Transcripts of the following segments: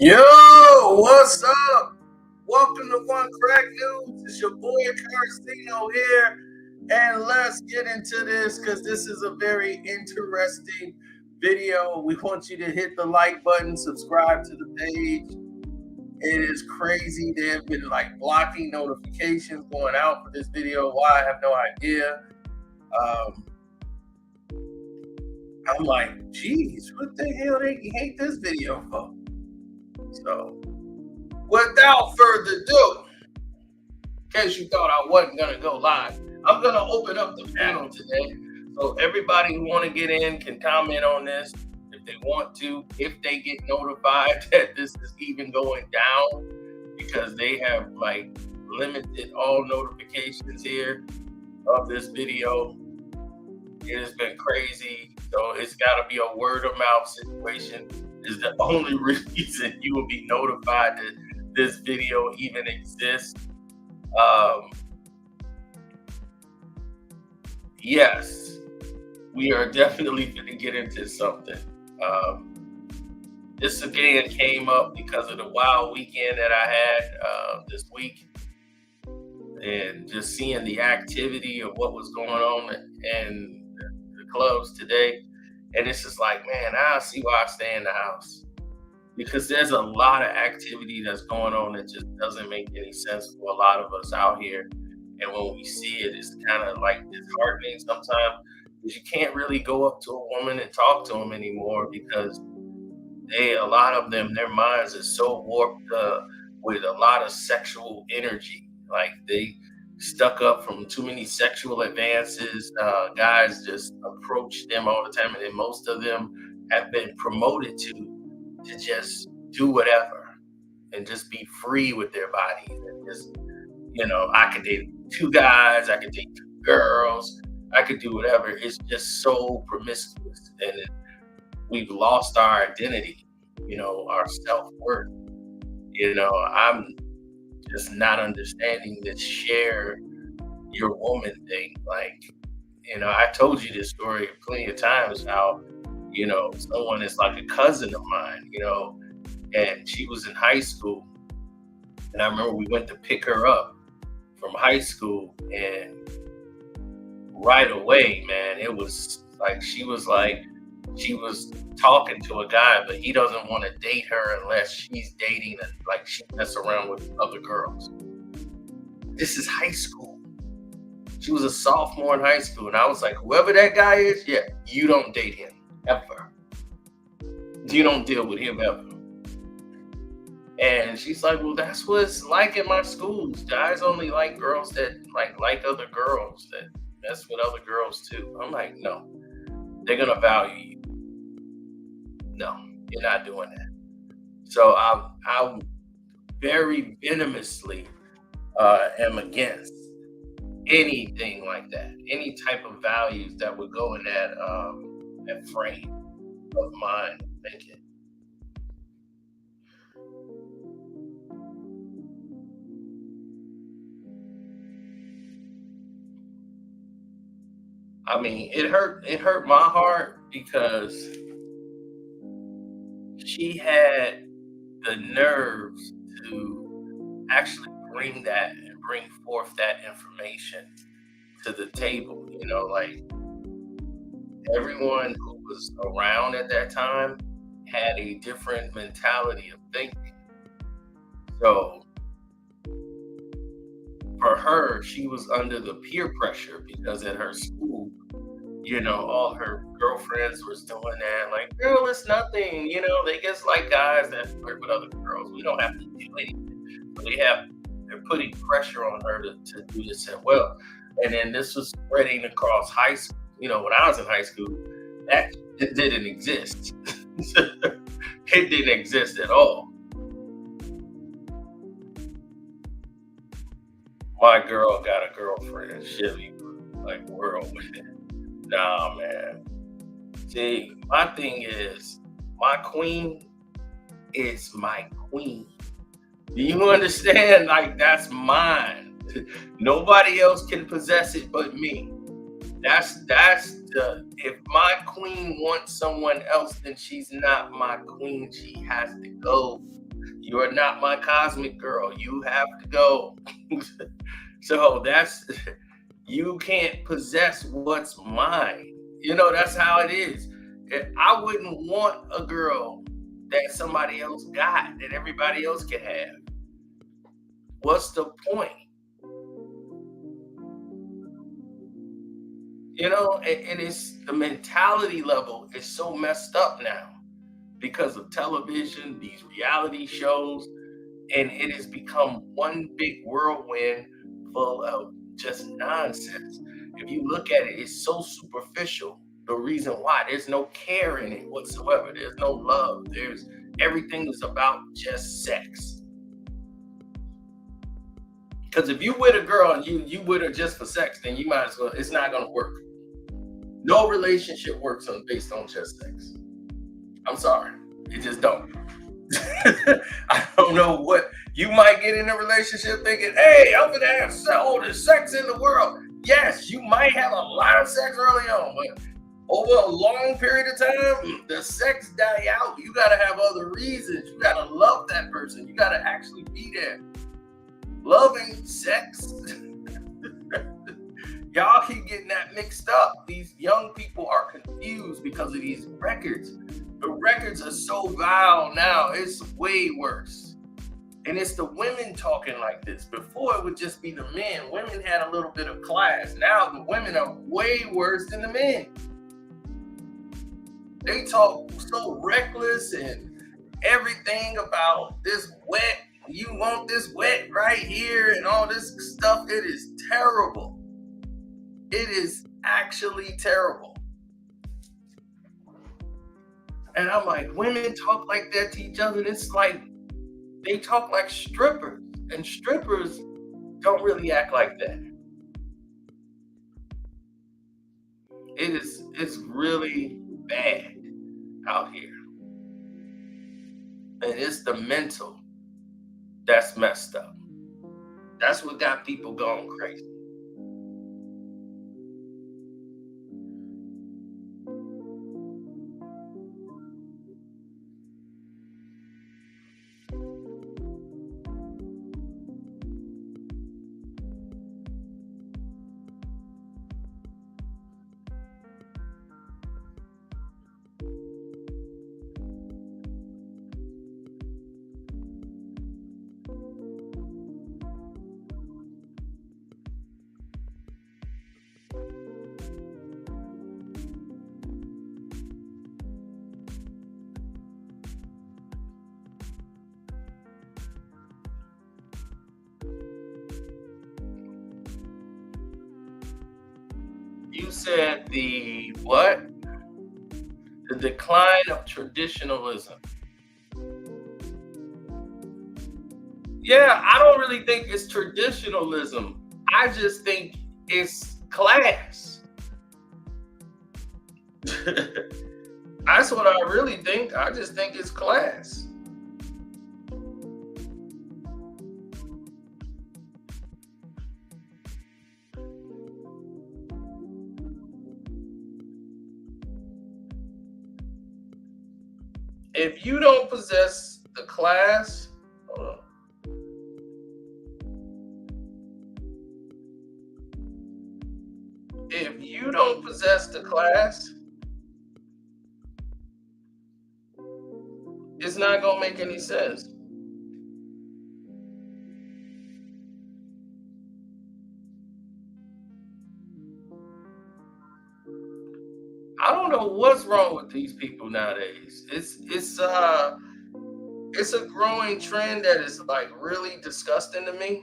Yo, what's up? Welcome to One Crack News. It's your boy Carcino here, and let's get into this because this is a very interesting video. We want you to hit the like button, subscribe to the page. It is crazy. They have been like blocking notifications going out for this video. Why? I have no idea. Um, I'm like, geez, what the hell they hate this video for? So, without further ado, in case you thought I wasn't gonna go live, I'm gonna open up the panel today. So everybody who want to get in can comment on this if they want to, if they get notified that this is even going down, because they have like limited all notifications here of this video. It has been crazy. So it's gotta be a word of mouth situation. Is the only reason you will be notified that this video even exists. Yes, we are definitely going to get into something. This again came up because of the wild weekend that I had this week, and just seeing the activity of what was going on in the clubs today. And it's just like, man, I see why I stay in the house, because there's a lot of activity that's going on that just doesn't make any sense for a lot of us out here. And when we see it, it's kind of like disheartening sometimes, because you can't really go up to a woman and talk to them anymore, because a lot of them, their minds are so warped with a lot of sexual energy. Like they stuck up from too many sexual advances. Guys just approach them all the time, and then most of them have been promoted to just do whatever and just be free with their bodies. And just, I could date two guys, I could date two girls, I could do whatever. It's just so promiscuous, and we've lost our identity, our self-worth. I'm just not understanding this share your woman thing. Like, I told you this story plenty of times, how someone is like a cousin of mine, and she was in high school. And I remember we went to pick her up from high school, and right away, man, it was like she was talking to a guy, but he doesn't want to date her unless she's dating and like she mess around with other girls. This is high school. She was a sophomore in high school, and I was like, whoever that guy is, yeah, you don't date him ever. You don't deal with him ever. And she's like, well, that's what it's like in my schools. Guys only like girls that like other girls, that mess with other girls too. I'm like, no, they're gonna value you. No, you're not doing that. So I'm very venomously am against anything like that, any type of values that would go in that frame of mind thinking. I mean, it hurt my heart, because she had the nerves to actually bring forth that information to the table. Like everyone who was around at that time had a different mentality of thinking. So for her, she was under the peer pressure, because at her school, all her girlfriends was doing that. Like, girl, it's nothing. They just like guys that flirt with other girls. We don't have to do anything. So they're putting pressure on her to do this as well. And then this was spreading across high school. When I was in high school, it didn't exist. It didn't exist at all. My girl got a girlfriend. She'll be like world with it. Nah, man. See, my thing is, my queen is my queen. Do you understand? Like, that's mine. Nobody else can possess it but me. That's if my queen wants someone else, then she's not my queen. She has to go. You are not my cosmic girl. You have to go. So that's you can't possess what's mine. That's how it is. I wouldn't want a girl that somebody else got that everybody else can have. What's the point? And it's the mentality level is so messed up now because of television, these reality shows, and it has become one big whirlwind full of just nonsense. If you look at it, it's so superficial. The reason why there's no care in it whatsoever, there's no love, there's everything is about just sex. Because if you with a girl and you with her just for sex, then you might as well. It's not gonna work. No relationship works based on just sex. I'm sorry, it just don't. I don't know what you might get in a relationship thinking, hey, I'm gonna have all the sex in the world. Yes, you might have a lot of sex early on, but over a long period of time, the sex die out. You gotta have other reasons. You gotta love that person. You gotta actually be there. Loving sex. Y'all keep getting that mixed up. These young people are confused because of these records. The records are so vile now. It's way worse. And it's the women talking like this. Before it would just be the men. Women had a little bit of class. Now the women are way worse than the men. They talk so reckless and everything about this wet. You want this wet right here and all this stuff. It is terrible. It is actually terrible. And I'm like, women talk like that to each other. It's like they talk like strippers, and strippers don't really act like that. It's really bad out here. And it's the mental that's messed up. That's what got people going crazy. You said the what? The decline of traditionalism. Yeah, I don't really think it's traditionalism. I just think it's class. That's what I really think. I just think it's class. If you don't possess the class, hold on. If you don't possess the class, it's not gonna make any sense. I don't know what's wrong with these people nowadays. It's a growing trend that is like really disgusting to me.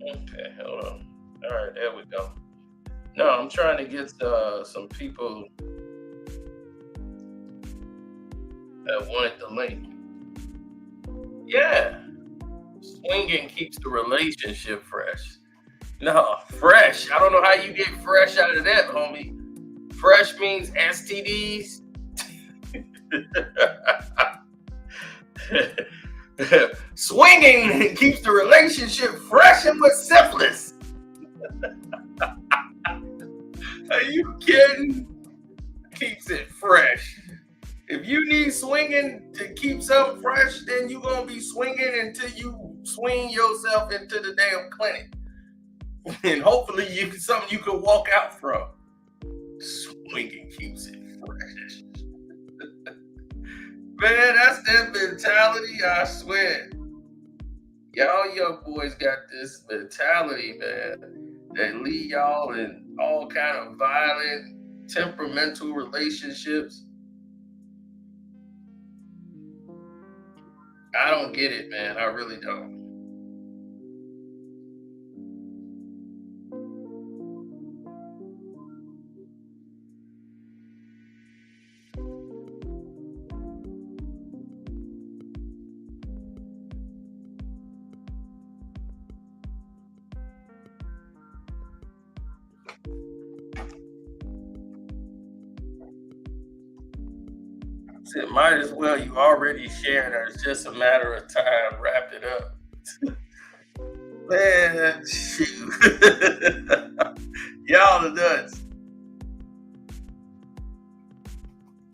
Okay, hold on. All right, there we go. No, I'm trying to get some people that wanted the link. Yeah, Swinging keeps the relationship fresh. No, fresh. I don't know how you get fresh out of that, homie. Fresh means STDs. Swinging keeps the relationship fresh and with syphilis. Are you kidding? Keeps it fresh. If you need swinging to keep something fresh, then you're going to be swinging until you swing yourself into the damn clinic. And hopefully something you can walk out from. Swinging keeps it fresh. Man, that's that mentality, I swear. Y'all young boys got this mentality, man, that lead y'all in all kind of violent, temperamental relationships. I don't get it, man. I really don't. It might as well. You already sharing her. It's just a matter of time. Wrap it up. Man, shoot. Y'all are nuts.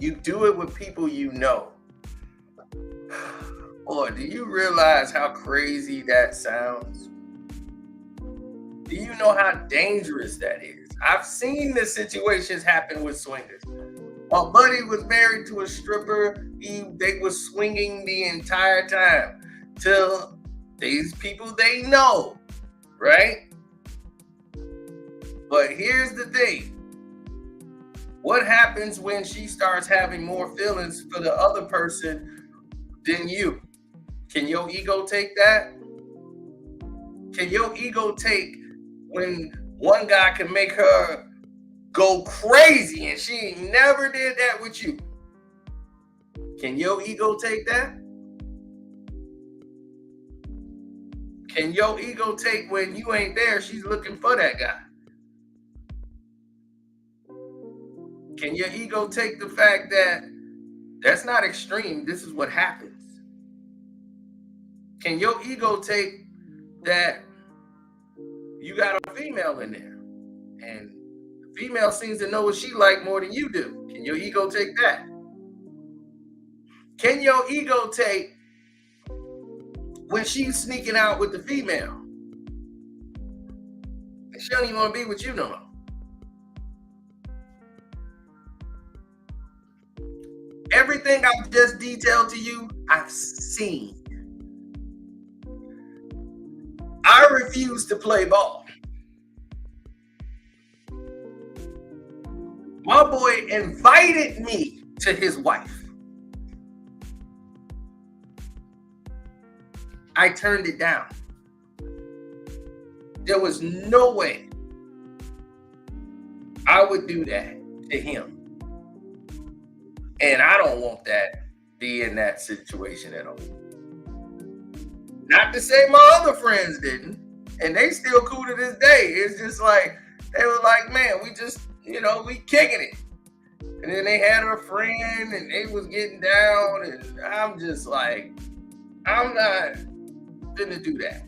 You do it with people you know. Boy, do you realize how crazy that sounds? Do you know how dangerous that is? I've seen the situations happen with swingers. My buddy was married to a stripper. They were swinging the entire time till these people they know, right? But here's the thing. What happens when she starts having more feelings for the other person than you? Can your ego take that? Can your ego take when one guy can make her go crazy and she never did that with you? Can your ego take that? Can your ego take when you ain't there, she's looking for that guy? Can your ego take the fact that that's not extreme, this is what happens? Can your ego take that you got a female in there and the female seems to know what she like more than you do? Can your ego take that? Can your ego take when she's sneaking out with the female and she don't even want to be with you no more? Everything I've just detailed to you, I've seen. I refuse to play ball. My boy invited me to his wife. I turned it down. There was no way I would do that to him. And I don't want that be in that situation at all. Not to say my other friends didn't, and they still cool to this day. It's just like, they were like, man, we just, we kicking it. And then they had a friend and they was getting down, and I'm just like, I'm not finna do that.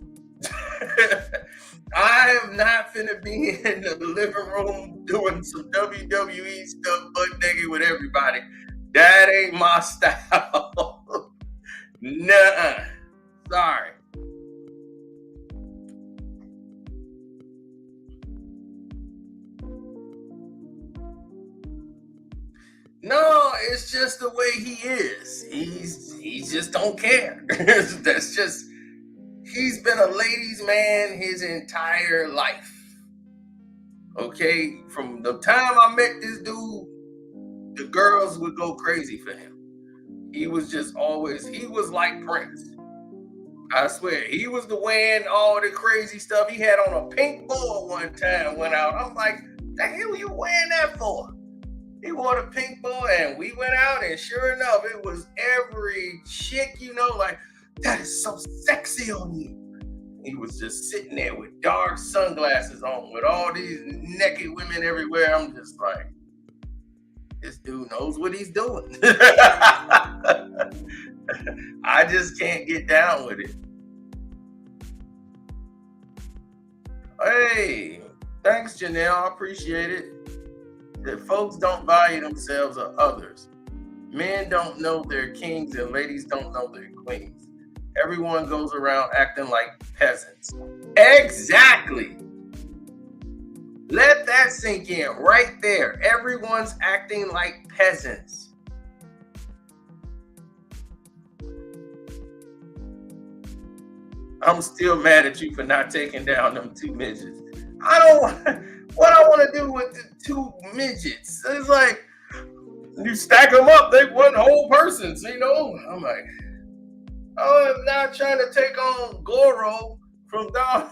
I am not finna be in the living room doing some WWE stuff butt naked with everybody. That ain't my style. Nuh-uh. Sorry. No, it's just the way he is. He just don't care. That's just, he's been a ladies' man his entire life. Okay? From the time I met this dude, the girls would go crazy for him. He was just always, he was like Prince. I swear, he was the wearing all the crazy stuff. He had on a pink boa one time, went out. I'm like, the hell you wearing that for? He wore the pink boa and we went out, and sure enough, it was every chick, like, That is so sexy on you. He was just sitting there with dark sunglasses on, with all these naked women everywhere. I'm just like, this dude knows what he's doing. I just can't get down with it. Hey, thanks, Janelle. I appreciate it. That folks don't value themselves or others. Men don't know their kings and ladies don't know their queens. Everyone goes around acting like peasants. Exactly. Let that sink in right there. Everyone's acting like peasants. I'm still mad at you for not taking down them two midgets. I don't what I want to do with the two midgets. It's like you stack them up, they one whole person. So, I'm like, oh, I'm not trying to take on Goro from Down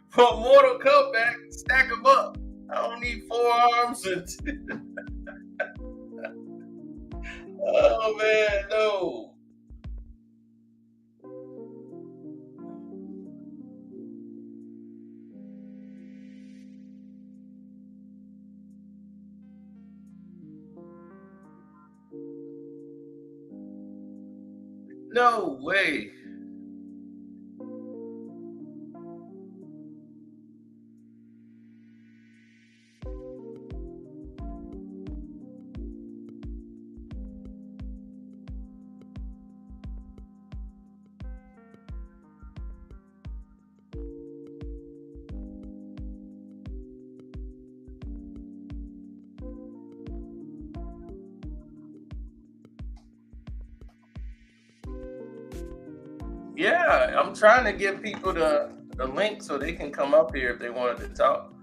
from Mortal Kombat. Stack them up. I don't need 4 arms. Oh man, no. No way. Yeah, I'm trying to give people the link so they can come up here if they wanted to talk.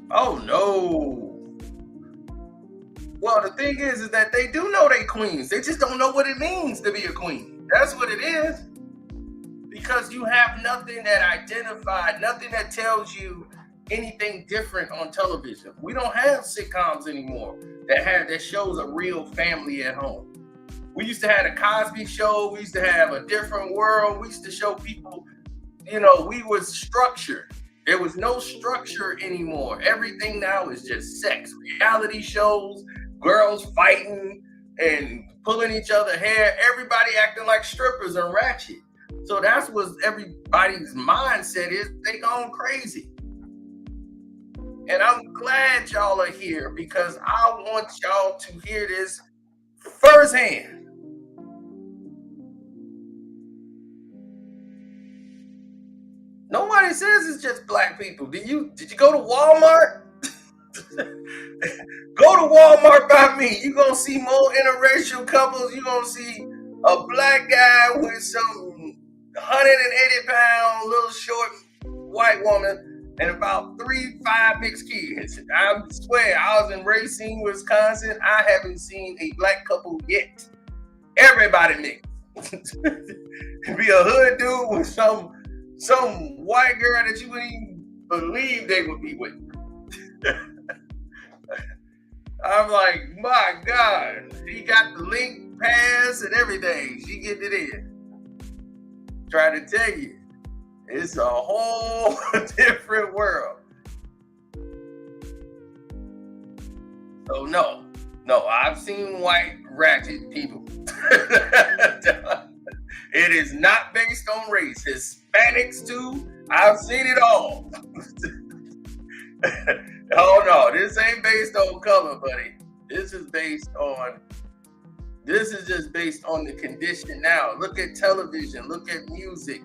Oh no. Well, the thing is that they do know they queens. They just don't know what it means to be a queen. That's what it is. Because you have nothing that identified, nothing that tells you anything different on television. We don't have sitcoms anymore that shows a real family at home. We used to have a Cosby Show. We used to have A Different World. We used to show people, we was structured. There was no structure anymore. Everything now is just sex. Reality shows, girls fighting and pulling each other hair. Everybody acting like strippers and ratchet. So that's what everybody's mindset is. They gone crazy. And I'm glad y'all are here because I want y'all to hear this firsthand. Nobody says it's just black people. Did you go to Walmart? Go to Walmart by me. You're gonna see more interracial couples. You're gonna see a black guy with some 180-pound little short white woman and about 5 mixed kids. I swear, I was in Racine, Wisconsin. I haven't seen a black couple yet. Everybody mixed. Be a hood dude with some white girl that you wouldn't even believe they would be with. I'm like, my God, he got the link pass and everything. She getting it in. Try to tell you, it's a whole different world. So no, I've seen white ratchet people. It is not based on race. Hispanics too. I've seen it all. Oh no, this ain't based on color, buddy. This is just based on the condition now. Look at television, look at music.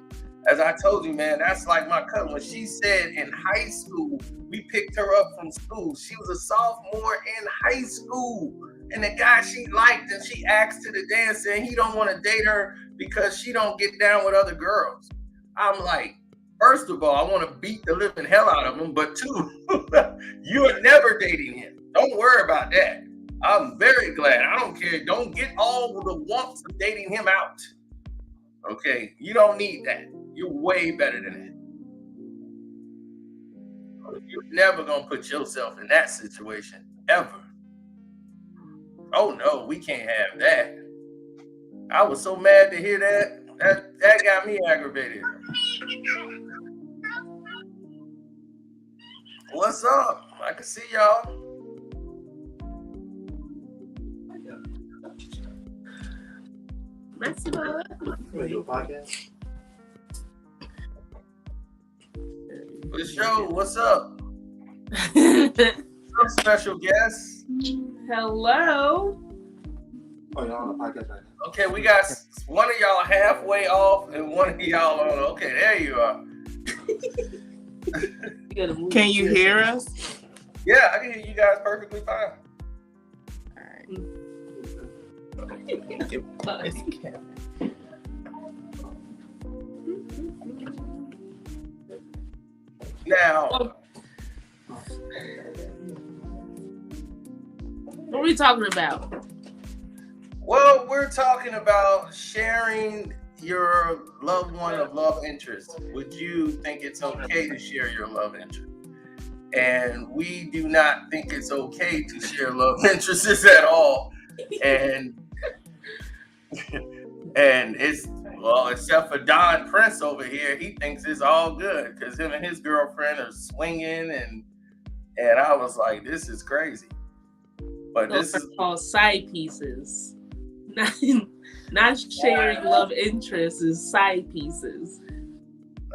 As I told you, man, that's like my cousin. When she said in high school, we picked her up from school. She was a sophomore in high school. And the guy she liked, and she asked to the dance, and he don't want to date her because she don't get down with other girls. I'm like, first of all, I want to beat the living hell out of him. But 2, you are never dating him. Don't worry about that. I'm very glad. I don't care. Don't get all the wants of dating him out. Okay, you don't need that. You're way better than You're never gonna put yourself in that situation ever. Oh no, we can't have that. I was so mad to hear that. That got me aggravated. What's up? I can see y'all. For sure. What's up? What's up, special guest? Hello. Oh, y'all on the podcast right now? Okay, we got one of y'all halfway off and one of y'all on. Okay, there you are. Can you hear us? Yeah, I can hear you guys perfectly fine. Now, what are we talking about? well, we're talking about sharing your loved one of love interest. Would you think it's okay to share your love interest? And we do not think it's okay to share love interests at all. And it's, well, except for Don Prince over here, he thinks it's all good because him and his girlfriend are swinging, and I was like, this is crazy. But Those this are is called side pieces. Not sharing love interests is side pieces.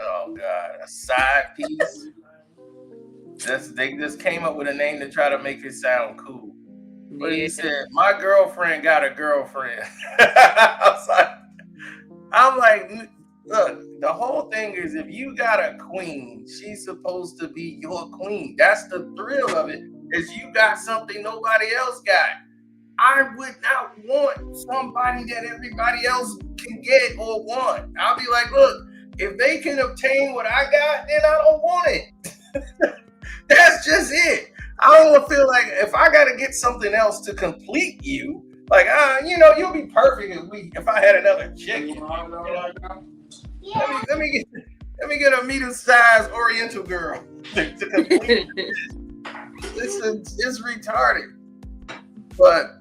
Oh God, a side piece. They just came up with a name to try to make it sound cool. But he said, my girlfriend got a girlfriend. I'm like, look, the whole thing is if you got a queen, she's supposed to be your queen. That's the thrill of it, is you got something nobody else got. I would not want somebody that everybody else can get or want. I'll be like, look, if they can obtain what I got, then I don't want it. That's just it. I don't feel like if I got to get something else to complete you, like, you'll be perfect if I had another chick. Let me get a medium-sized Oriental girl to complete it. It's retarded. But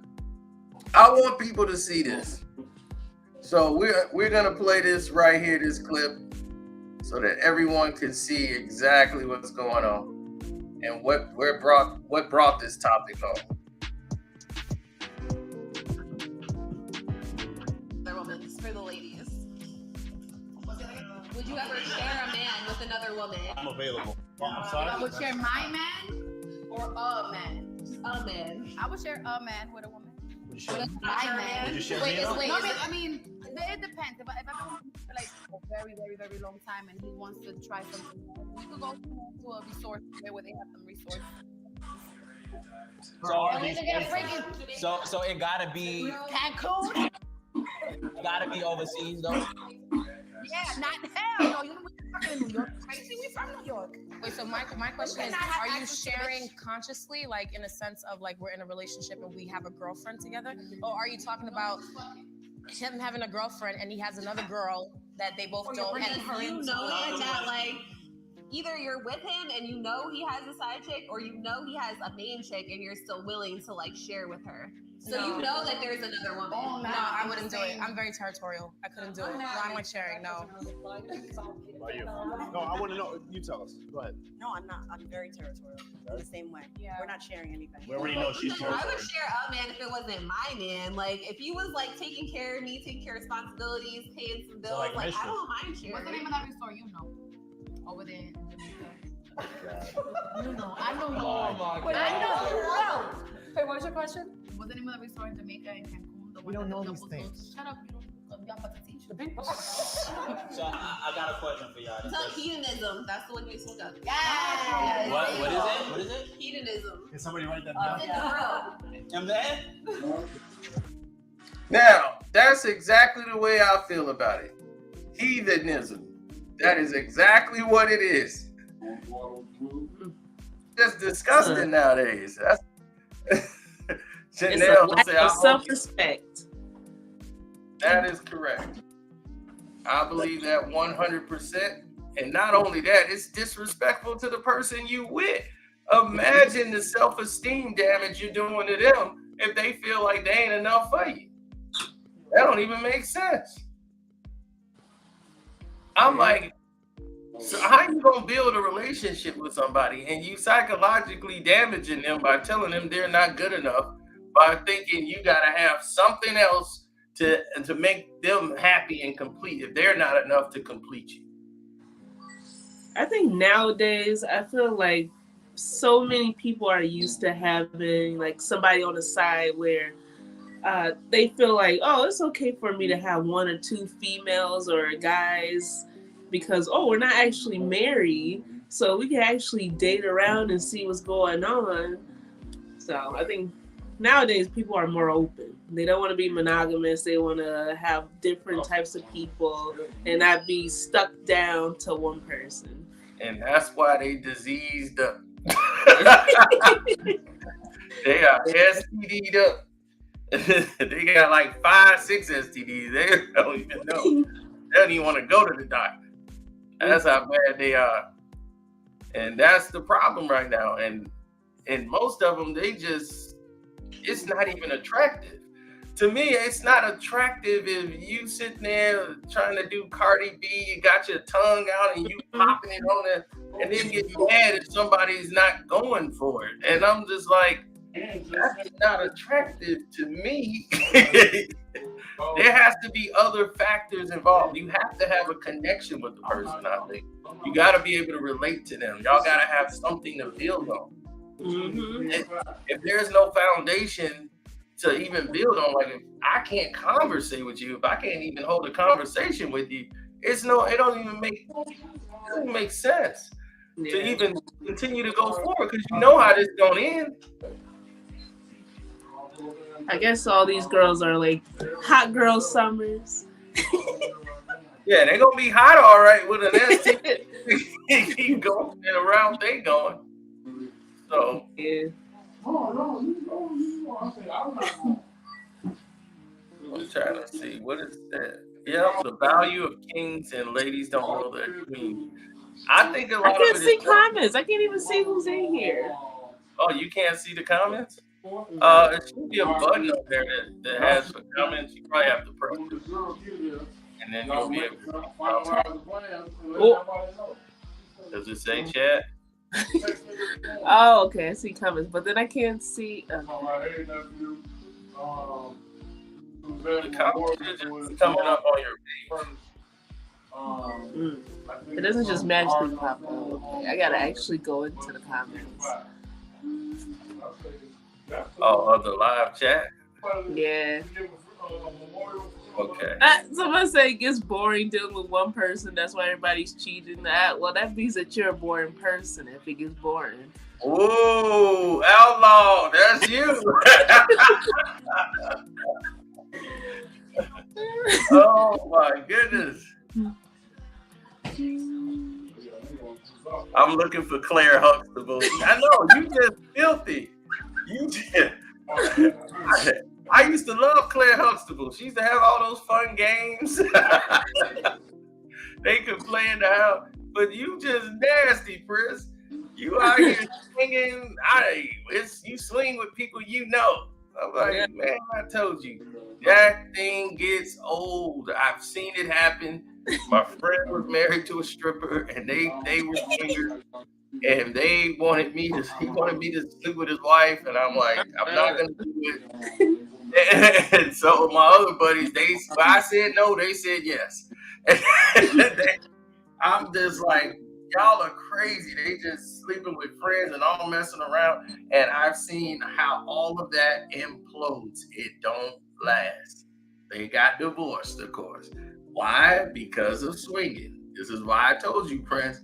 I want people to see this. So we're gonna play this right here, this clip, so that everyone can see exactly what's going on and what brought this topic on. For the ladies. Would you ever share a man with another woman? I'm available. I'm sorry. I would share my man or a man. A man. I would share a man with a woman. Would you share? My man. Would you share Wait, me? is, wait, No, is it- I mean, it depends. If I've been with him for like a very, very, very long time and he wants to try something, we could go to a resort where they have some resorts. So, And we could get a freaking so it gotta be overseas though. yeah, not hell no. You know we're fucking in New York. Crazy, we from New York. Wait, so my question is, Cannot have are you access to sharing rich- consciously, like in a sense of like we're in a relationship and we have a girlfriend together? Or are you talking about him having a girlfriend and he has another girl that they both don't and enter you into? know that like either you're with him and you know he has a side chick, or you know he has a main chick and you're still willing to like share with her. So No. you know that there's another woman. Oh, No, I wouldn't do it. I'm very territorial. I couldn't do it. No, I'm like sharing. No. About you? No, I want to know. You tell us. Go ahead. No, I'm not. I'm very territorial. The same way. Yeah. We're not sharing anything. We already know she's I territorial. would share a man if it wasn't my man. Like if he was like taking care of me, taking care of responsibilities, paying some bills, like like I mistress. don't mind sharing. What's the name of that resort? You know, over there in Jamaica. You know, I know. Oh I know. Wait, what was your question? What's the name of the resort in Jamaica and Cancun? The We one don't that know the these couples things. go- Shut up! You don't. I'm about to teach you. So I got a question for y'all. It's called hedonism. That's the one you look up. Yes. What is it? What is it? Hedonism. Can somebody write that It's down? in the world. Am that? Now, that's exactly the way I feel about it. Heathenism. That is exactly what it is. Just disgusting nowadays. That's It's a Janelle lack say, of self-respect. that is correct. I believe that 100%. And not only that, it's disrespectful to the person you with. Imagine the self-esteem damage you're doing to them if they feel like they ain't enough for you. That don't even make sense. I'm like, so how you gonna build a relationship with somebody and you psychologically damaging them by telling them they're not good enough, by thinking you gotta have something else to make them happy and complete if they're not enough to complete you? I think nowadays, I feel like so many people are used to having like somebody on the side where they feel like, oh, it's okay for me to have one or two females or guys because, oh, we're not actually married, so we can actually date around and see what's going on. So I think nowadays people are more open. They don't want to be monogamous. They want to have different types of people and not be stuck down to one person. And that's why they diseased up. They are STD'd up. They got like 5-6 STDs. They don't even know. They don't even want to go to the doctor. That's how bad they are. And that's the problem right now. And most of them, it's not even attractive. To me, it's not attractive if you sitting there trying to do Cardi B, you got your tongue out and you popping it on it, and then get mad if somebody's not going for it. And I'm just like, that's not attractive to me. There has to be other factors involved. You have to have a connection with the person, I think. You got to be able to relate to them. Y'all got to have something to build on. Mm-hmm. If there's no foundation to even build on, like if I can't conversate with you, if I can't even hold a conversation with you, it don't even make sense to even continue to go forward because you know how this is going to end. I guess all these girls are like hot girl summers. Yeah, they're gonna be hot all right with an ST. Keep going and around they going. So yeah. I'm trying to see what is that. Yeah, the value of kings and ladies don't know their queen. I think a lot I can't of it see is comments. I can't even see who's in here. Oh, you can't see the comments? It should be a button up there that has for comments. You probably have to press it. And then you'll be able to Oh. Does it say chat? Oh, okay. I see comments, but then I can't see. The comments are just coming up on your page. It doesn't just magically pop up. Okay, I gotta actually go into the comments. Oh, the live chat? Yeah. Okay. Someone say it gets boring dealing with one person. That's why everybody's cheating. Well, that means that you're a boring person if it gets boring. Ooh, outlaw, that's you. Oh my goodness. I'm looking for Claire Huxtable. I know, you just filthy. You just. I used to love Claire Huxtable. She used to have all those fun games. They could play in the house. But you just nasty, Chris. You out here swinging. You swing with people you know. I'm like, man, I told you. That thing gets old. I've seen it happen. My friend was married to a stripper, and they were swingers. And he wanted me to sleep with his wife, and I'm like, I'm not gonna do it. And so my other buddies, I said no, they said yes. I'm just like, y'all are crazy. They just sleeping with friends and all messing around. And I've seen how all of that implodes. It don't last. They got divorced, of course. Why? Because of swinging. This is why I told you, Prince.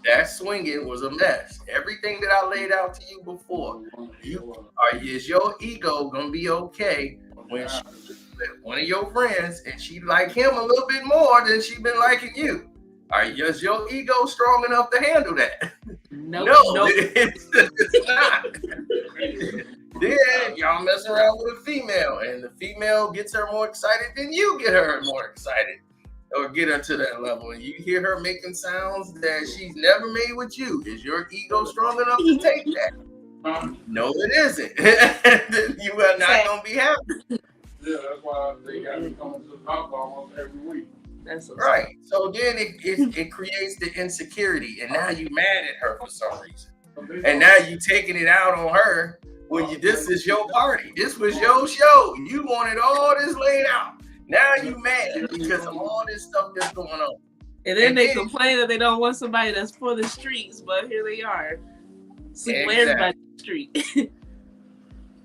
That swinging was a mess. Everything that I laid out to you before, is your ego gonna be okay when she's with one of your friends and she like him a little bit more than she been liking you? Is your ego strong enough to handle that? Nope, no, it's not. Then y'all mess around with a female, and the female gets her more excited than you get her more excited. or get her to that level, and you hear her making sounds that she's never made with you, is your ego strong enough to take that? No, it isn't. Then you are not gonna be happy. Yeah, that's why they got me coming to the doctor almost every week. That's so Right. So then it creates the insecurity, and now you mad at her for some reason, and now you taking it out on her when this is your party. This was your show. You wanted all this laid out. Now you mad because of all this stuff that's going on. And then they complain that they don't want somebody that's for the streets, but here they are, sleeping with everybody in the street.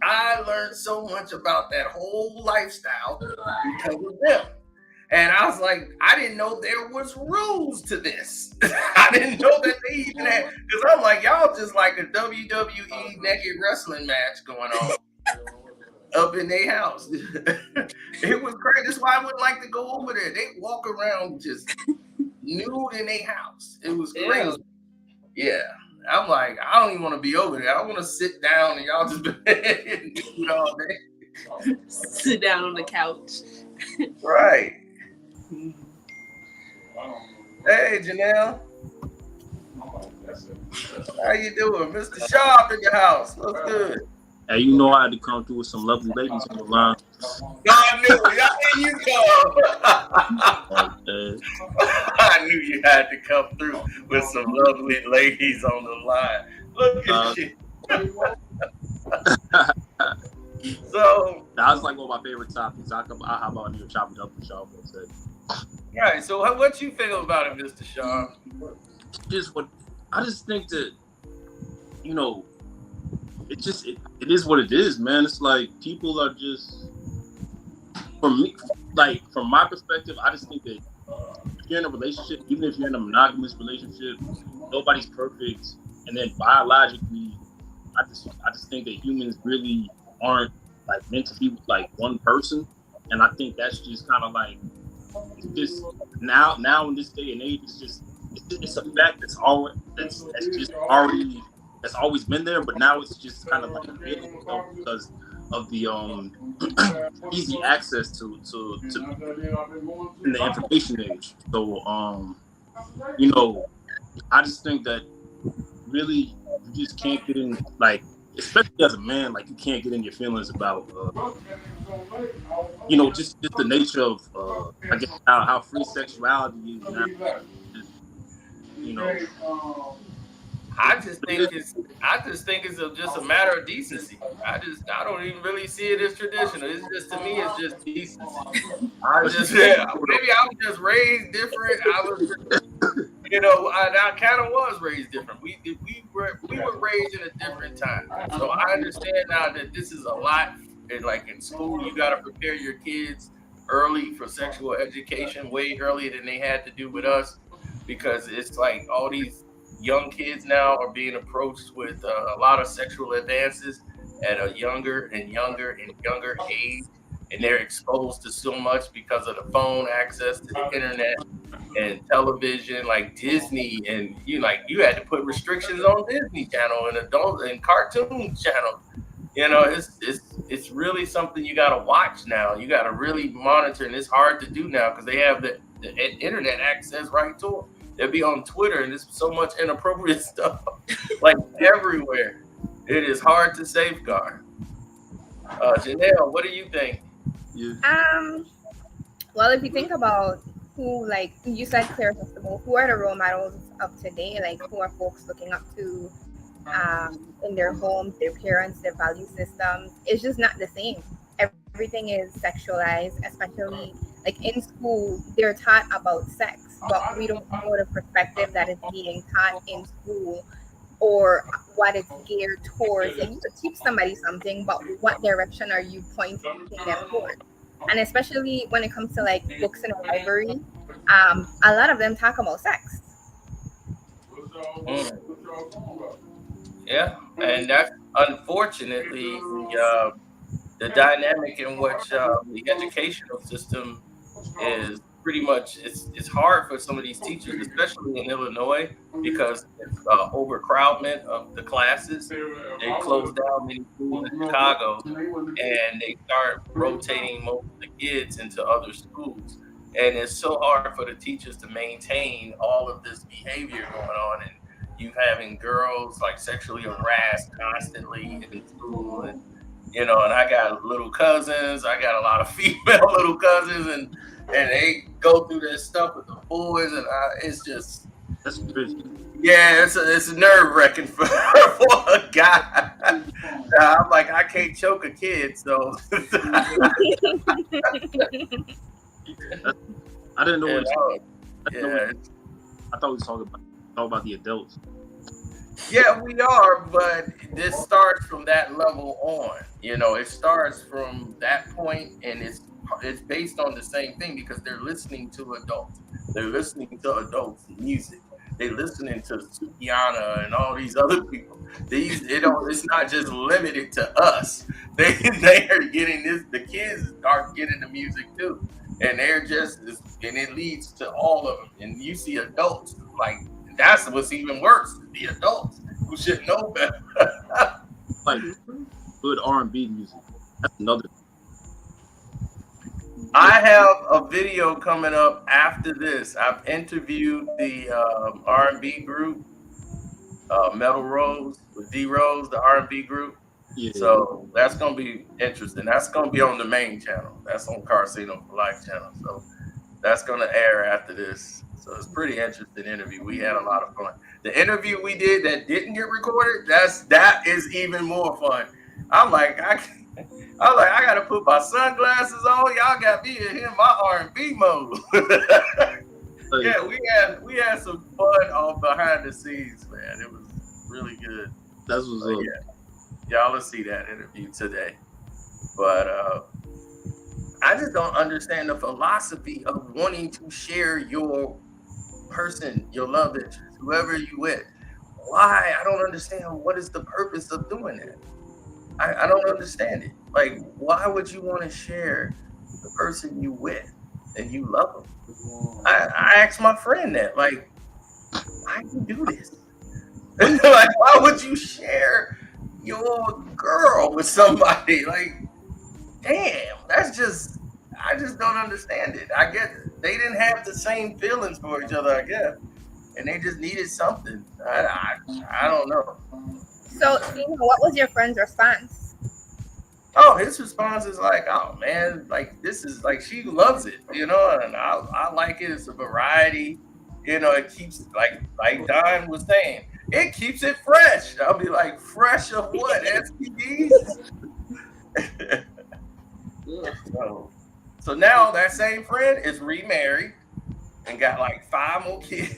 I learned so much about that whole lifestyle because of them. And I was like, I didn't know there was rules to this. I didn't know that they even had, because I'm like, y'all just like a WWE naked wrestling match going on up in their house. It was crazy. That's why I wouldn't like to go over there. They walk around just nude in their house. It was crazy. Yeah. I'm like, I don't even want to be over there. I want to sit down and y'all just nude all day. Sit down on the couch. Right. Hey, Janelle. How you doing? Mr. Sharp in your house. What's good? Hey, you know I had to come through with some lovely ladies on the line. I knew it. There you go. I knew you had to come through with some lovely ladies on the line. Look at you. So that was like one of my favorite topics. I'll hop on here and chop it up with y'all for a second. Right. So what you feel about it, Mr. Sean? I just think that, you know, it is what it is, man. It's like people are just, for me, like from my perspective, I just think that if you're in a relationship, even if you're in a monogamous relationship, nobody's perfect. And then biologically, I just think that humans really aren't like meant to be with like one person. And I think that's just kind of like, it's just now in this day and age, it's a fact that's always been there, but now it's just kind of like available because of the easy access to in the information age. So you know, I just think that really you just can't get in, like, especially as a man, like you can't get in your feelings about you know, just the nature of I guess how free sexuality is now. You know, I just think it's just a matter of decency. I don't even really see it as traditional. It's just, to me, it's just decency. Maybe I was just raised different. I was, you know, I kind of was raised different. We were raised in a different time. So I understand now that this is a lot. And like in school, you got to prepare your kids early for sexual education, way earlier than they had to do with us, because it's like all these young kids now are being approached with a lot of sexual advances at a younger and younger age, and they're exposed to so much because of the phone, access to the internet and television, like Disney, and you had to put restrictions on Disney Channel and adult and cartoon channel. You know, it's really something you got to watch now. You got to really monitor, and it's hard to do now because they have the internet access right to them. They'll be on Twitter, and there's so much inappropriate stuff like everywhere. It is hard to safeguard. Janelle, what do you think? Well, if you think about who, like you said, Claire, first of all, who are the role models of today? Like, who are folks looking up to in their homes, their parents, their value systems? It's just not the same. Everything is sexualized, especially like in school, they're taught about sex, but we don't know the perspective that is being taught in school or what it's geared towards. And you could teach somebody something, but what direction are you pointing them towards? And especially when it comes to like books in the library, a lot of them talk about sex. Yeah, and that's unfortunately the dynamic in which the educational system is pretty much, it's hard for some of these teachers, especially in Illinois, because it's overcrowdment of the classes. They closed down many schools in Chicago, and they start rotating most of the kids into other schools. And it's so hard for the teachers to maintain all of this behavior going on, and you having girls like sexually harassed constantly in school, and you know, and I got little cousins, I got a lot of female little cousins, and they go through this stuff with the boys, and it's just That's crazy. yeah, it's nerve wracking for a guy. I'm like, I can't choke a kid, so I didn't know. yeah, I thought we was talking about the adults. yeah, we are, but this starts from that level on. You know, it starts from that point, and it's based on the same thing because they're listening to adults. They're listening to adults' music. They're listening to Sukihana and all these other people. It's not just limited to us. They are getting this. The kids are getting the music too, and and it leads to all of them. And you see adults like that's what's even worse. The adults who should know better. Like good R&B music. That's another. I have a video coming up after this. I've interviewed the R&B group, Metal Rose with D Rose, the R&B group. Yeah. So that's gonna be interesting. That's gonna be on the main channel. That's on Carsino for Life channel. So that's gonna air after this. So it's pretty interesting interview. We had a lot of fun. The interview we did that didn't get recorded, that is even more fun. I'm like, I gotta put my sunglasses on. Y'all got me in my R&B mode. Yeah, we had some fun off behind the scenes, man. It was really good. That's what's up. Yeah, y'all will see that interview today. But I just don't understand the philosophy of wanting to share your person, your love interest, whoever you with. Why? I don't understand. What is the purpose of doing that? I don't understand it. Like, why would you want to share the person you with and you love them? I asked my friend that, like, why do you do this? Like, why would you share your girl with somebody? Like, damn, I just don't understand it. I guess they didn't have the same feelings for each other, I guess, and they just needed something. I don't know. So, what was your friend's response? Oh, his response is like, oh man, like this is like she loves it, you know, and I like it. It's a variety, you know. It keeps like Don was saying, it keeps it fresh. I'll be like, fresh of what? STDs. So now that same friend is remarried and got like 5 more kids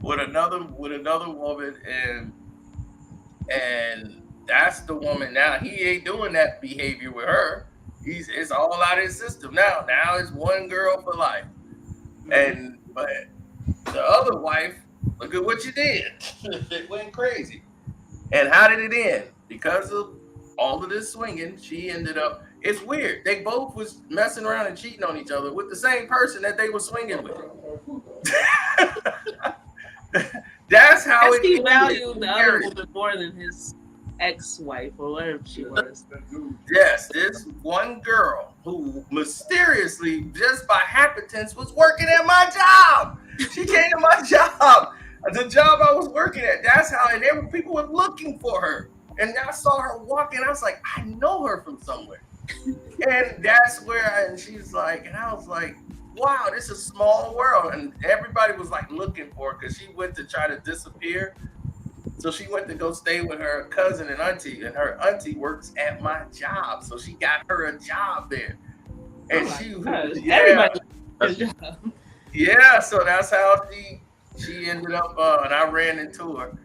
with another woman, and that's the woman now. He ain't doing that behavior with her. It's all out of his system now. Now it's one girl for life. But the other wife, look at what you did. It went crazy. And how did it end? Because of all of this swinging, she ended up. It's weird. They both was messing around and cheating on each other with the same person that they were swinging with. That's how it he valued the other woman more than his ex-wife or whatever she was. Yes, this one girl who mysteriously, just by happenstance, was working at my job. She came to my job, the job I was working at. That's how, and people were looking for her. And I saw her walking. I was like, I know her from somewhere. And that's where, and she's like, and I was like, wow, this is a small world. And everybody was like looking for her because she went to try to disappear. So she went to go stay with her cousin and auntie, and her auntie works at my job. So she got her a job there. And everybody got a job. Yeah, so that's how she ended up, and I ran into her.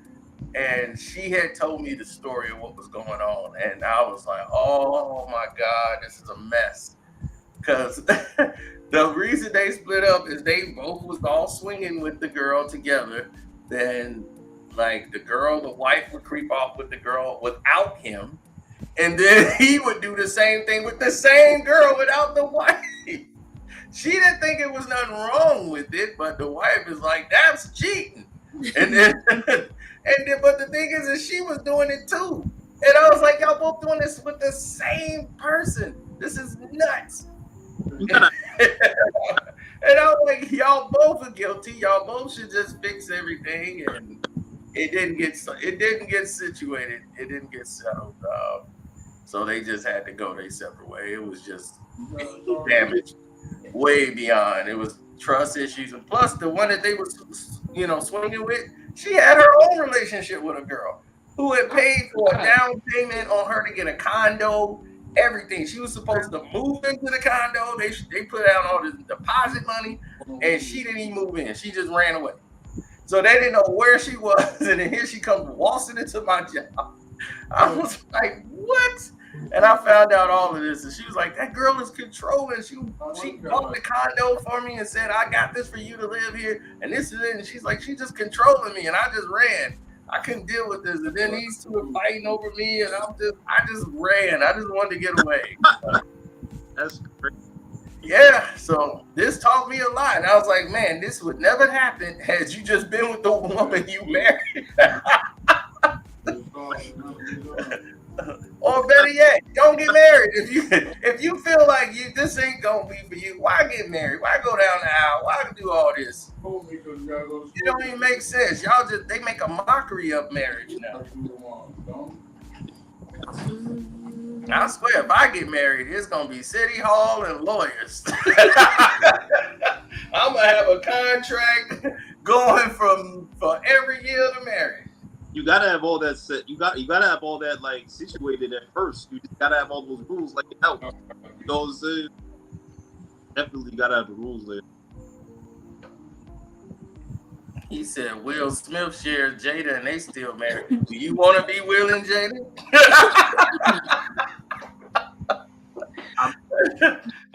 And she had told me the story of what was going on. And I was like, oh my God, this is a mess. Because the reason they split up is they both was all swinging with the girl together. Then like the wife would creep off with the girl without him. And then he would do the same thing with the same girl without the wife. She didn't think it was nothing wrong with it, but the wife is like, that's cheating. And then, but the thing is she was doing it too. And I was like, y'all both doing this with the same person. This is nuts. And I'm like, y'all both are guilty. Y'all both should just fix everything. And it didn't get situated. It didn't get settled. So they just had to go their separate way. It was just damage way beyond. It was trust issues, and plus the one that they were, swinging with, she had her own relationship with a girl who had paid for a down payment on her to get a condo. Everything. She was supposed to move into the condo. They put out all the deposit money, and she didn't even move in. She just ran away. So they didn't know where she was, and then here she comes waltzing into my job. I was like, what? And I found out all of this, and she was like, that girl is controlling. She bought the condo for me and said, I got this for you to live here, and this is it. And she's like, she's just controlling me, and I just ran. I couldn't deal with this. And then these two were fighting over me, and I just ran. I just wanted to get away. That's great. Yeah, so this taught me a lot. And I was like, man, this would never happen had you just been with the woman you married. Or better yet, don't get married. If you feel like this ain't gonna be for you, why get married? Why go down the aisle? Why do all this? It don't even make sense. They make a mockery of marriage now. I swear, if I get married, it's gonna be City Hall and lawyers. I'm gonna have a contract going for every year to marry. You gotta have all that set. You gotta have all that like situated at first. You just gotta have all those rules like out. You know what I'm saying? Definitely gotta have the rules there. He said Will Smith shares Jada and they still married. Do you want to be Will and Jada?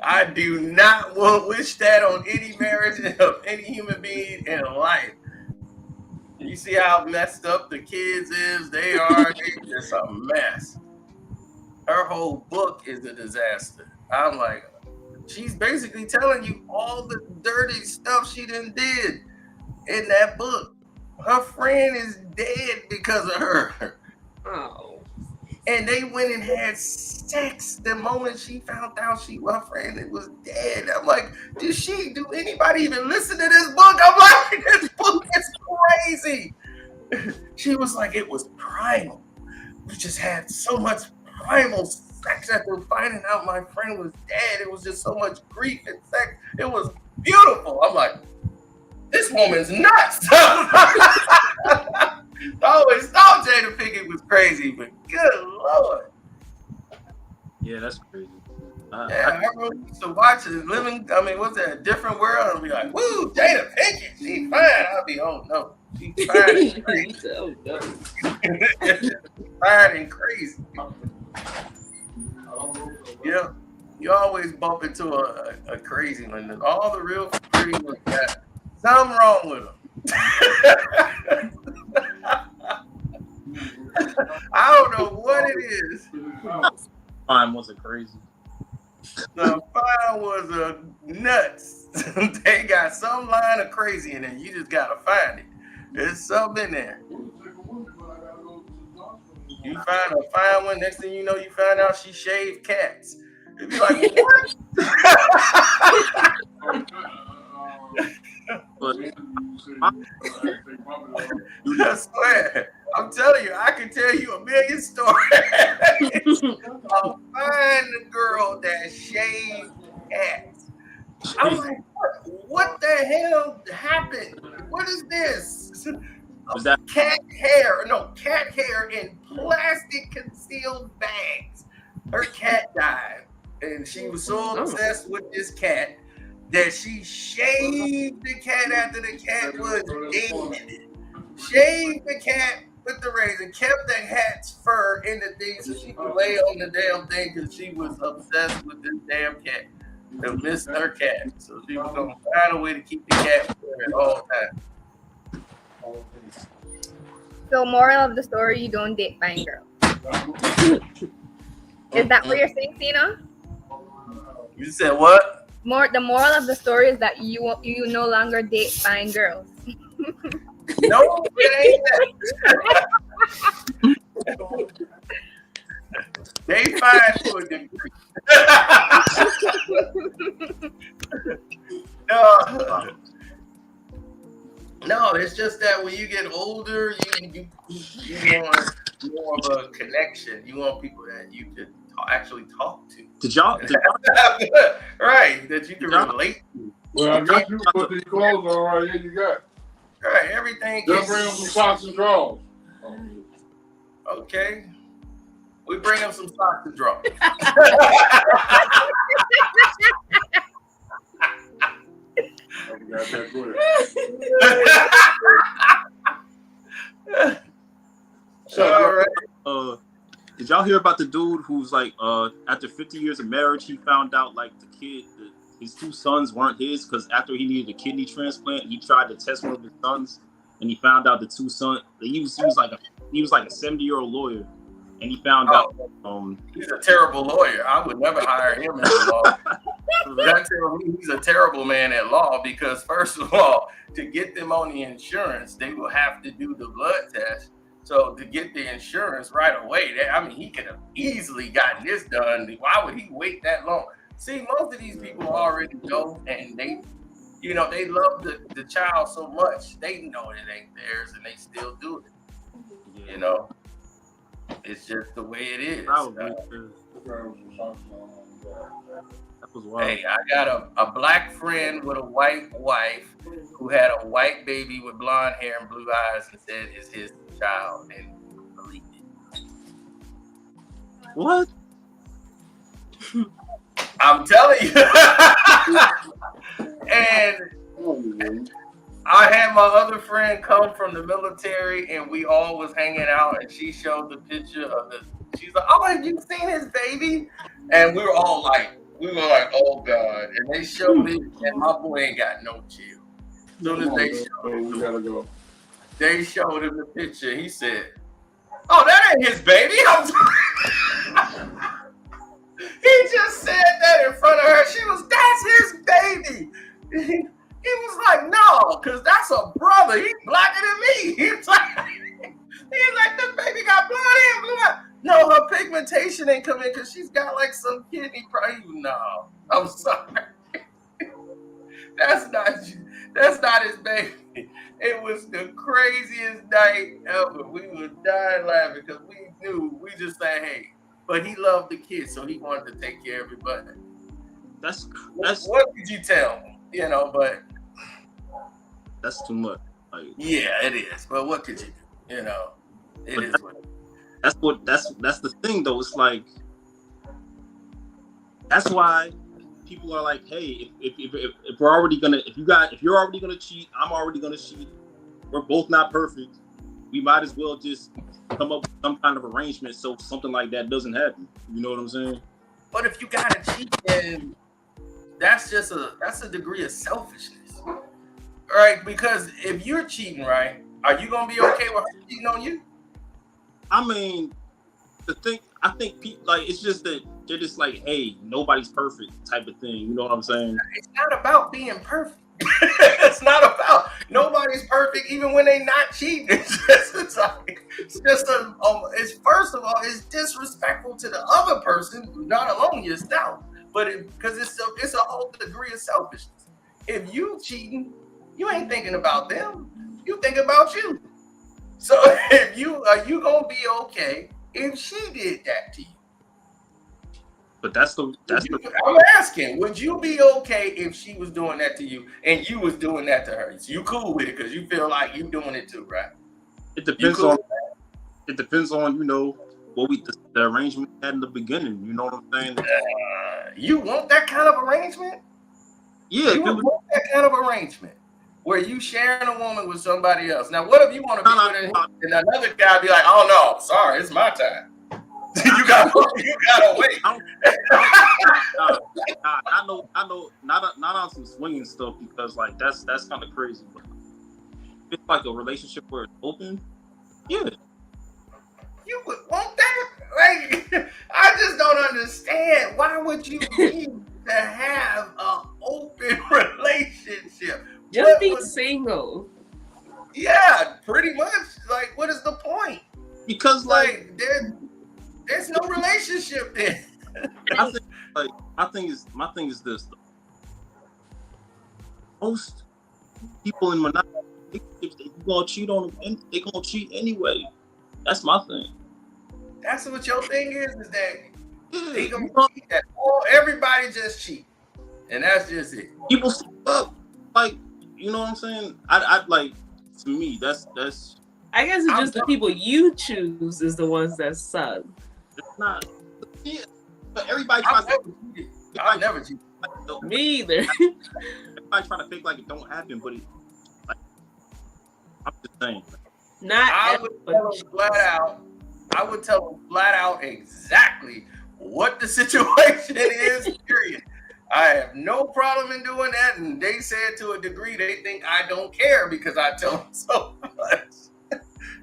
I do not wish that on any marriage of any human being in life. You see how messed up the kids is? They're just a mess. Her whole book is a disaster. I'm like, she's basically telling you all the dirty stuff she done did in that book. Her friend is dead because of her. Oh. And they went and had sex the moment she found out her friend was dead. I'm like, do anybody even listen to this book? I'm like, this book is crazy. She was like, it was primal. We just had so much primal sex after finding out my friend was dead. It was just so much grief and sex. It was beautiful. I'm like, this woman's nuts. I always thought Jada Pinkett was crazy, but good Lord. Yeah, that's crazy. I used to watch it what's that, A Different World? And be like, woo, Jada Pinkett, she fine. I'll be, oh no, she's fine and crazy. Oh, no. Fine and crazy. Yeah, you always bump into a crazy one. All the real pretty ones got something wrong with them. I don't know what it is. Fine wasn't crazy. The fine was a nuts. They got some line of crazy in there. You just gotta find it. There's something in there. You find a fine one. Next thing you know, you find out she shaved cats. You'd be like, what? I swear, I'm telling you, I can tell you a million stories. I'll find the girl that shaved cats. I'm like, what the hell happened? What is this? Was that cat hair in plastic concealed bags. Her cat died, and she was so obsessed with this cat that she shaved the cat after the cat was dead. Shaved the cat with the razor, kept the cat's fur in the thing so she could lay on the damn thing because she was obsessed with this damn cat. And missed her cat. So she was going to find a way to keep the cat fur at all times. So, moral of the story, you don't date fine girls. Is that what you're saying, Tina? You said what? The moral of the story is that you no longer date fine girls. No, it ain't that. They fine to a degree. No, it's just that when you get older, you want more of a connection. You want people that you could actually talk to. Did y'all right, that you can relate to. Well, I guess you put these clothes on right here. You got right everything. Just bring them some socks and drawers. Okay, we bring them some socks and drawers. Did y'all hear about the dude who's like after 50 years of marriage, he found out like his two sons weren't his because after he needed a kidney transplant, he tried to test one of his sons and he found out the two sons. He was like a 70-year-old lawyer, and he found out he's a terrible lawyer. I would never hire him as a lawyer. That tells me he's a terrible man at law because first of all, to get them on the insurance, they will have to do the blood test. So to get the insurance right away, he could have easily gotten this done. Why would he wait that long? See, most of these people already know, and they love the child so much, they know it ain't theirs, and they still do it. You know, it's just the way it is. Hey, I got a black friend with a white wife who had a white baby with blonde hair and blue eyes and said it's his child and believed it. What? I'm telling you. And I had my other friend come from the military and we all was hanging out and she showed the picture of she's like, oh, have you seen his baby? And we were like, oh God. And they showed it and my boy ain't got no chill. As soon as they showed him the picture, he said, oh, that ain't his baby. He just said that in front of her. That's his baby. He was like, no, because that's a brother. He's blacker than me. He's like, this baby got blonde hair and blue eyes. No, her pigmentation ain't coming because she's got like some kidney problem. No, I'm sorry. That's not his baby. It was the craziest night ever. We were dying laughing because we knew. We just said, hey, but he loved the kids, so he wanted to take care of everybody. That's what did you tell him? You know, but that's too much. Like, yeah, it is. But what could you do? You know, it is what it is. That's the thing though. It's like that's why people are like, hey, if you're already gonna cheat, I'm already gonna cheat. We're both not perfect. We might as well just come up with some kind of arrangement so something like that doesn't happen. You know what I'm saying? But if you gotta cheat, then that's a degree of selfishness, right? Because if you're cheating, right, are you gonna be okay with her cheating on you? I mean, I think people like it's just that they're just like, hey, nobody's perfect type of thing. You know what I'm saying? It's not about being perfect. It's not about nobody's perfect, even when they not cheating. It's first of all, it's disrespectful to the other person, not alone yourself. But because it's a whole degree of selfishness. If you cheating, you ain't thinking about them. You think about you. So if are you gonna be okay if she did that to you? But I'm asking, would you be okay if she was doing that to you and you was doing that to her? So you cool with it because you feel like you doing it too, right? It depends on what the arrangement had in the beginning. You know what I'm saying? You want that kind of arrangement? Yeah, you would want that kind of arrangement where you sharing a woman with somebody else. Now, what if you want to be with her and another guy be like, "Oh no, sorry, it's my time." you gotta wait. I know, not on some swinging stuff because like that's kind of crazy. But it's like a relationship where it's open. Yeah. You would want that? Like, I just don't understand. Why would you need to have an open relationship? Just be single. Yeah, pretty much. Like, what is the point? Because like there's no relationship there. My thing is this. most people in monogamy, if they gonna cheat on them, and they gonna cheat anyway. That's my thing. That's what your thing is that they gonna cheat. That everybody just cheat, and that's just it. People step up, like, you know what I'm saying? I like, to me, that's. I guess it's just the people you choose is the ones that suck. It's not. Yeah, but everybody tries to. I've never cheated. Me either. Everybody trying to fake like it don't happen, but it, like, I'm just saying. I would tell them flat out exactly what the situation is, period. I have no problem in doing that, and they said to a degree they think I don't care because I tell them so much.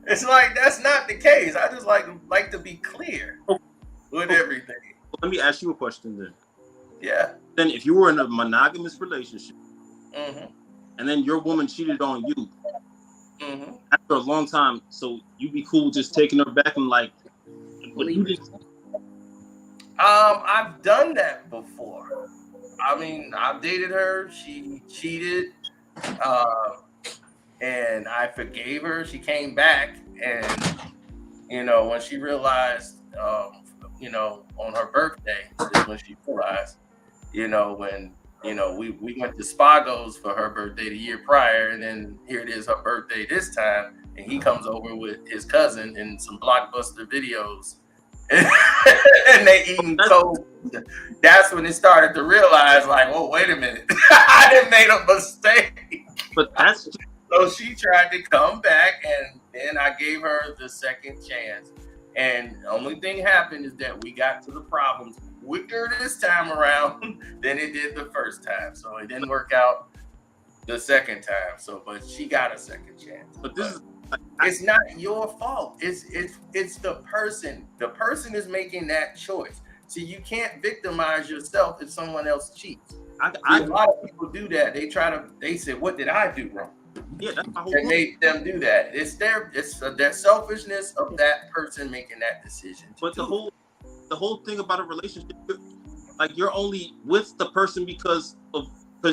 It's like that's not the case. I just like to be clear with everything. Let me ask you a question then. Yeah. Then if you were in a monogamous relationship, and then your woman cheated on you after a long time, so you'd be cool just taking her back and like, but you just. I've done that before. I mean, I've dated her. She cheated, and I forgave her. She came back, and when she realized, on her birthday is when she realized, when we went to Spago's for her birthday the year prior, and then here it is her birthday this time, and he comes over with his cousin and some Blockbuster videos. And they eating cold. That's when they started to realize, like, oh, wait a minute, I done made a mistake. But that's so she tried to come back, and then I gave her the second chance. And the only thing happened is that we got to the problems quicker this time around than it did the first time. So it didn't work out the second time. But she got a second chance. But this is. It's not your fault. It's the person. The person is making that choice. So you can't victimize yourself if someone else cheats. A lot of people do that. They say, "What did I do wrong?" Yeah, that's my whole point. Make them do that. It's their selfishness of that person making that decision. But the whole thing about a relationship, like, you're only with the person because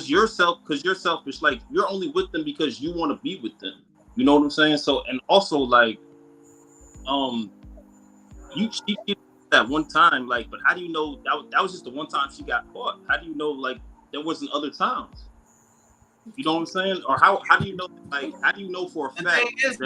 you're selfish. Like, you're only with them because you want to be with them. You know what I'm saying? So, and also, like, you cheated that one time, like, but how do you know that was just the one time she got caught? How do you know, like, there wasn't other times? You know what I'm saying? Or how do you know, like, how do you know for a fact? The thing is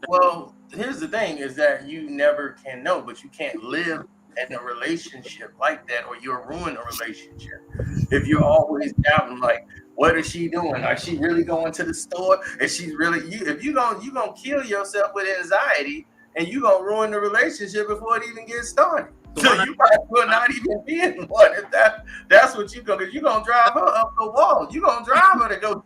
well, here's the thing is that you never can know, but you can't live in a relationship like that, or you'll ruin a relationship. If you're always doubting, like, what is she doing? Is she really going to the store? Is she really if you're gonna kill yourself with anxiety, and you're gonna ruin the relationship before it even gets started. So you might as well not even be in one if that's what you're gonna drive her up the wall. You're gonna drive her to go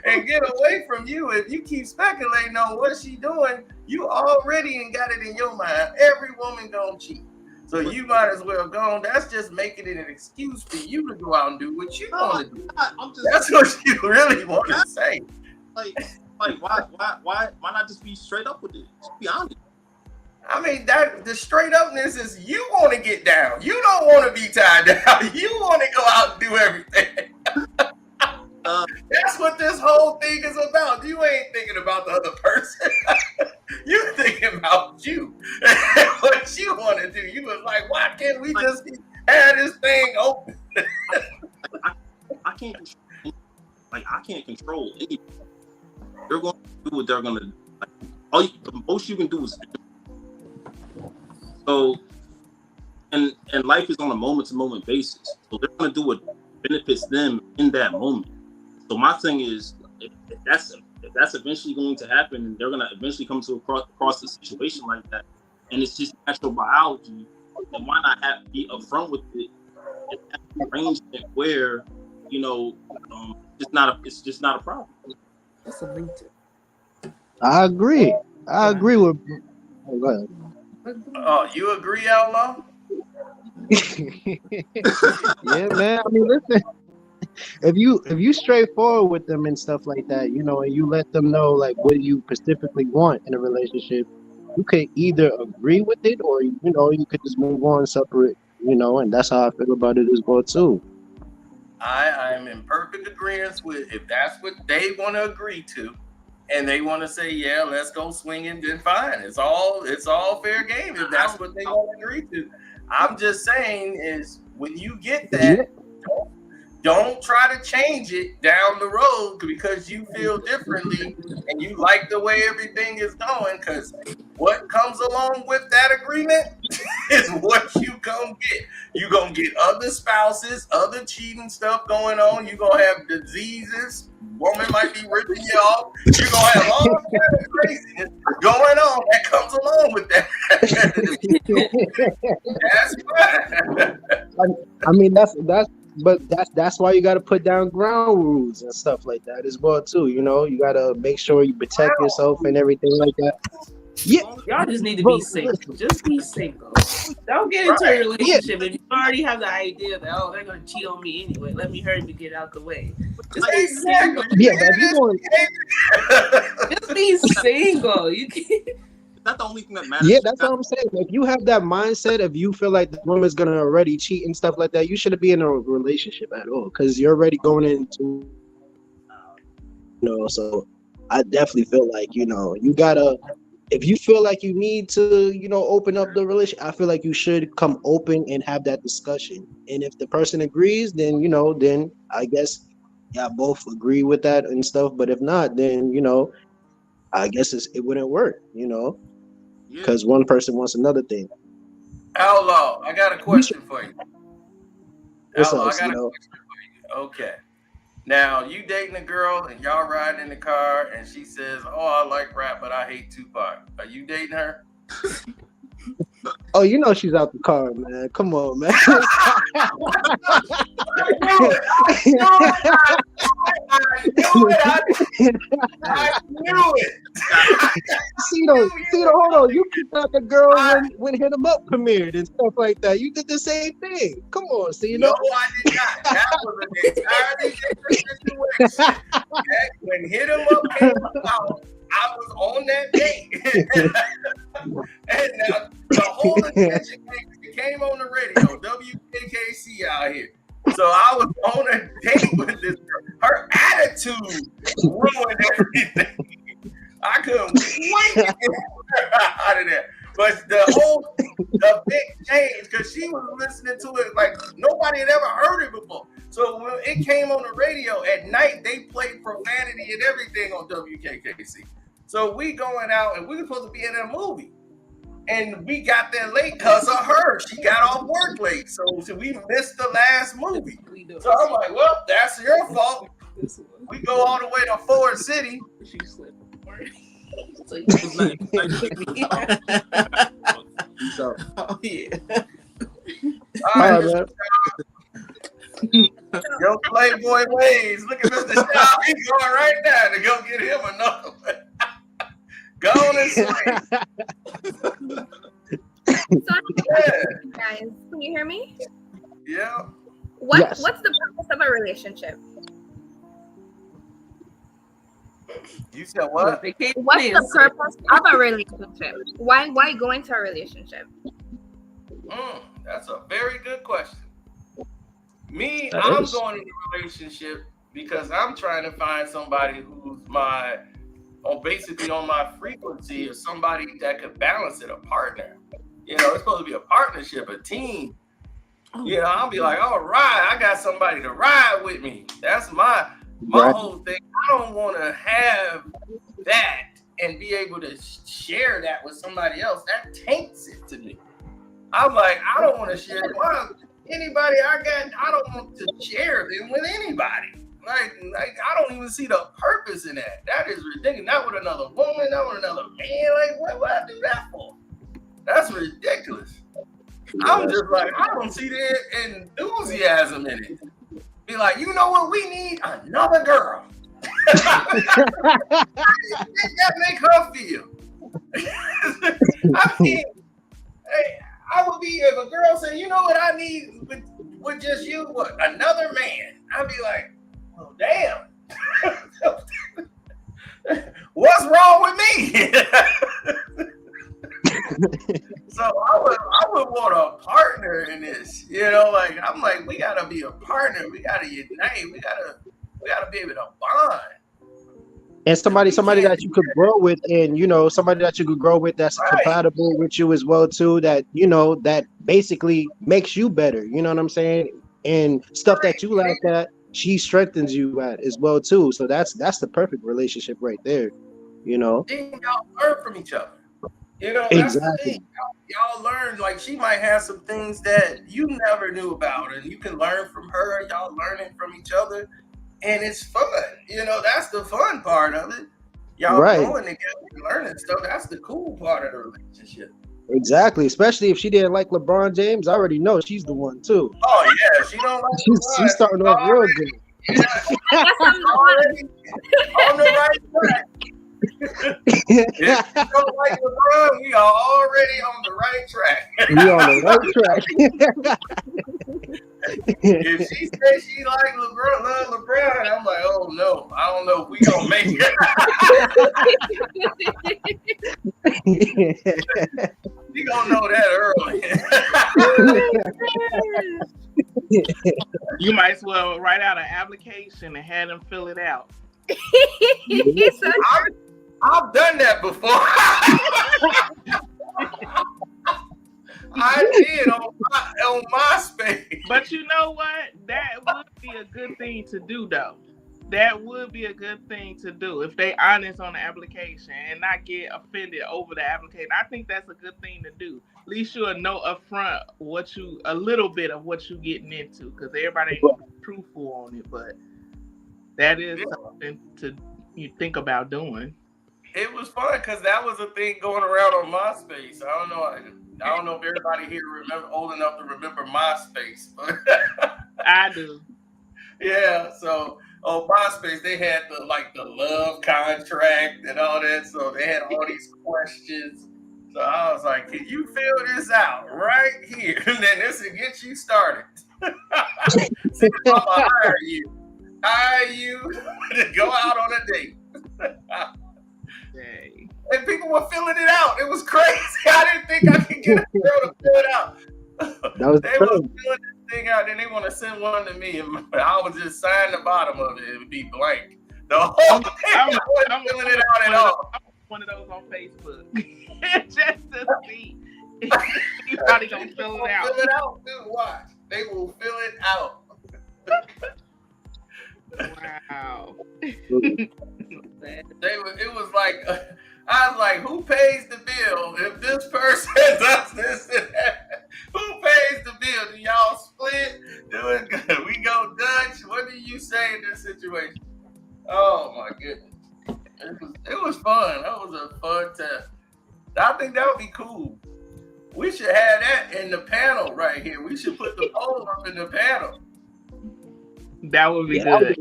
and get away from you. If you keep speculating on what she doing, you already got it in your mind. Every woman gonna cheat. So you might as well go on. That's just making it an excuse for you to go out and do what you want to do. That's what you really want to say. Like why not just be straight up with it? Just be honest. I mean, that the straight upness is you want to get down. You don't want to be tied down. You want to go out and do everything. That's what this whole thing is about. You ain't thinking about the other person. You thinking about you. What you want to do. You was like, why can't we just have this thing open? I can't control anything. They're going to do what they're going to do. Like, the most you can do is. So, and life is on a moment-to-moment basis. So they're going to do what benefits them in that moment. So my thing is, if that's eventually going to happen, and they're going to eventually come to across a situation like that, and it's just natural biology, then why not be upfront with it and have an arrangement where, it's just not a problem. That's a link to. I agree with. Oh, go ahead. Oh, you agree, Outlaw? Yeah, man. I mean, listen. If you straightforward with them and stuff like that, and you let them know like what you specifically want in a relationship, you could either agree with it or you could just move on separate, and that's how I feel about it as well too. I'm in perfect agreement with if that's what they want to agree to, and they want to say, yeah, let's go swinging, then fine. It's all fair game if that's what they want to agree to. I'm just saying is when you get that, don't try to change it down the road because you feel differently and you like the way everything is going. Because what comes along with that agreement is what you gonna get. You gonna get other spouses, other cheating stuff going on. You gonna have diseases. Woman might be ripping you off. You gonna have all kinds of craziness going on that comes along with that. That's fine. I mean, that's why you got to put down ground rules and stuff like that as well too. You know, you got to make sure you protect yourself and everything like that. Yeah, y'all just need to be single. Just be single. Don't get into a relationship if you already have the idea that they're gonna cheat on me anyway. Let me hurry to get out the way. Just be single. Yeah, but you going. Just be single. You can't. That's the only thing that matters. Yeah, that's what I'm saying. If you have that mindset, if you feel like the woman's gonna already cheat and stuff like that, you shouldn't be in a relationship at all because you're already going into, So I definitely feel like you gotta. If you feel like you need to, open up the relationship, I feel like you should come open and have that discussion. And if the person agrees, then then I guess y'all both agree with that and stuff. But if not, then I guess it wouldn't work, because one person wants another thing. Outlaw, I got a question for you. Outlaw, I got a question for you. Okay. Now, you dating a girl and y'all riding in the car and she says, oh, I like rap, but I hate Tupac. Are you dating her? Oh, she's out the car, man. Come on, man. I knew it. See, hold on. You kicked out the girl when Hit 'Em Up premiered and stuff like that. You did the same thing. Come on, No, I did not. That was an entirely different situation. When Hit 'Em Up came out, I was on that date. And now the whole attention came on the radio, WKKC out here. So I was on a date with this girl. Her attitude ruined everything. I couldn't wait to get her out of there. But the big change, because she was listening to it like nobody had ever heard it before. So when it came on the radio at night, they played profanity and everything on WKKC. So we going out and we were supposed to be in a movie. And we got there late because of her. She got off work late. So we missed the last movie. So I'm like, well, that's your fault. We go all the way to Ford City. Oh, yeah. All right, yo, Playboy ways. Look at Mr. Shaw. He's going right now to go get him another one. Go on and swing. Guys, can you hear me? Yeah. What's the purpose of a relationship? You said what? What's the purpose of a relationship? Why go into a relationship? That's a very good question. I'm going into a relationship because I'm trying to find somebody who's basically on my frequency of somebody that could balance it, a partner. It's supposed to be a partnership, a team. I'll be like, all right, I got somebody to ride with me. That's my whole thing. I don't want to have that and be able to share that with somebody else. That taints it to me. I'm like, I don't want to share it. Anybody I got, I don't want to share them with anybody. Like I don't even see the purpose in that. That is ridiculous. Not with another woman, not with another man. Like, what I do that for? That's ridiculous. I'm just like, I don't see the enthusiasm in it. Be like, you know what? We need another girl. How do you think that make her feel? I mean, I would be, if a girl said, you know what I need with just you? What? Another man. I'd be like, oh, damn. What's wrong with me? So I would want a partner in this, I'm like, we We gotta be a partner. We gotta unite. We gotta be able to bond. And somebody that you could grow with, and somebody that you could grow with that's compatible with you as well too. That that basically makes you better. You know what I'm saying? And stuff that you lack at, she strengthens you at as well too. So that's the perfect relationship right there. Then y'all learn from each other. That's Exactly. the thing. Y'all learn, like, she might have some things that you never knew about, and you can learn from her. Y'all learning from each other, and it's fun. That's the fun part of it. Y'all growing together and learning stuff. That's the cool part of the relationship. Exactly. Especially if she didn't like LeBron James, I already know she's the one too. Oh yeah, she don't like she's starting off real good. Already on the right track. If you don't like LeBron, we are already on the right track. We on the right track. If she says she like LeBron, I'm like, oh no, I don't know if we gonna make it. You gonna know that early. You might as well write out an application and have them fill it out. I've done that before. I did on MySpace. But you know what? That would be a good thing to do, though. That would be a good thing to do if they honest on the application and not get offended over the application. I think that's a good thing to do. At least you'll know upfront a little bit of what you're getting into, because everybody ain't gonna be truthful on it. But that is something you think about doing. It was fun because that was a thing going around on MySpace. I don't know if everybody here old enough to remember MySpace, but I do. Yeah, so on MySpace they had the love contract and all that. So they had all these questions. So I was like, "Can you fill this out right here?" And then this will get you started. See if I'm gonna hire you to go out on a date. Dang. And people were filling it out. It was crazy. I didn't think I could get a girl to fill it out. They were filling this thing out, and they want to send one to me, and I would just sign the bottom of it. It would be blank. The whole thing, I wasn't filling it out at all. I'm one of those on Facebook. Just to see if somebody gonna fill it out. Fill it out, dude. Watch. They will fill it out. Wow. It was like, I was like, who pays the bill if this person does this and that? Who pays the bill? Do y'all split? Do it? We go Dutch? What do you say in this situation? Oh my goodness. It was fun. That was a fun test. I think that would be cool. We should have that in the panel right here. We should put the poll up in the panel. That would be good.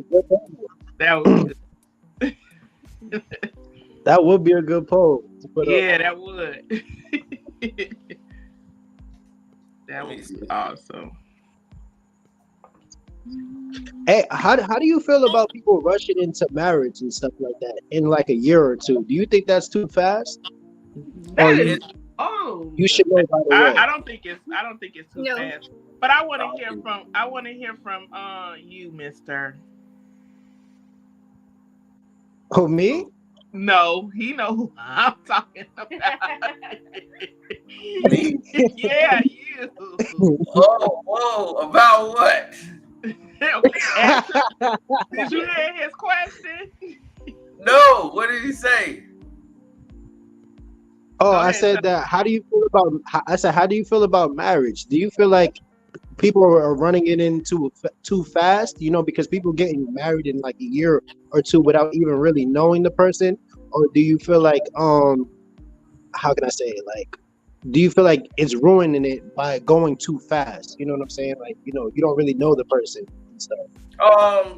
That would be good. That would be a good poll to put up. That would. That would be awesome. Hey, how do you feel about people rushing into marriage and stuff like that in like a year or two? Do you think that's too fast? You should know by the way. I don't think it's too fast. But I want to hear from you, Mister. Oh, me? No, he know who I'm talking about. Yeah, you. Whoa, about what? Did you hear his question? No, what did he say? Oh, I said that. How do you feel about marriage? Do you feel like people are running it into too fast? Because people getting married in like a year or two without even really knowing the person, or do you feel like how can I say it? Like, do you feel like it's ruining it by going too fast? You know what I'm saying? Like, you don't really know the person and stuff.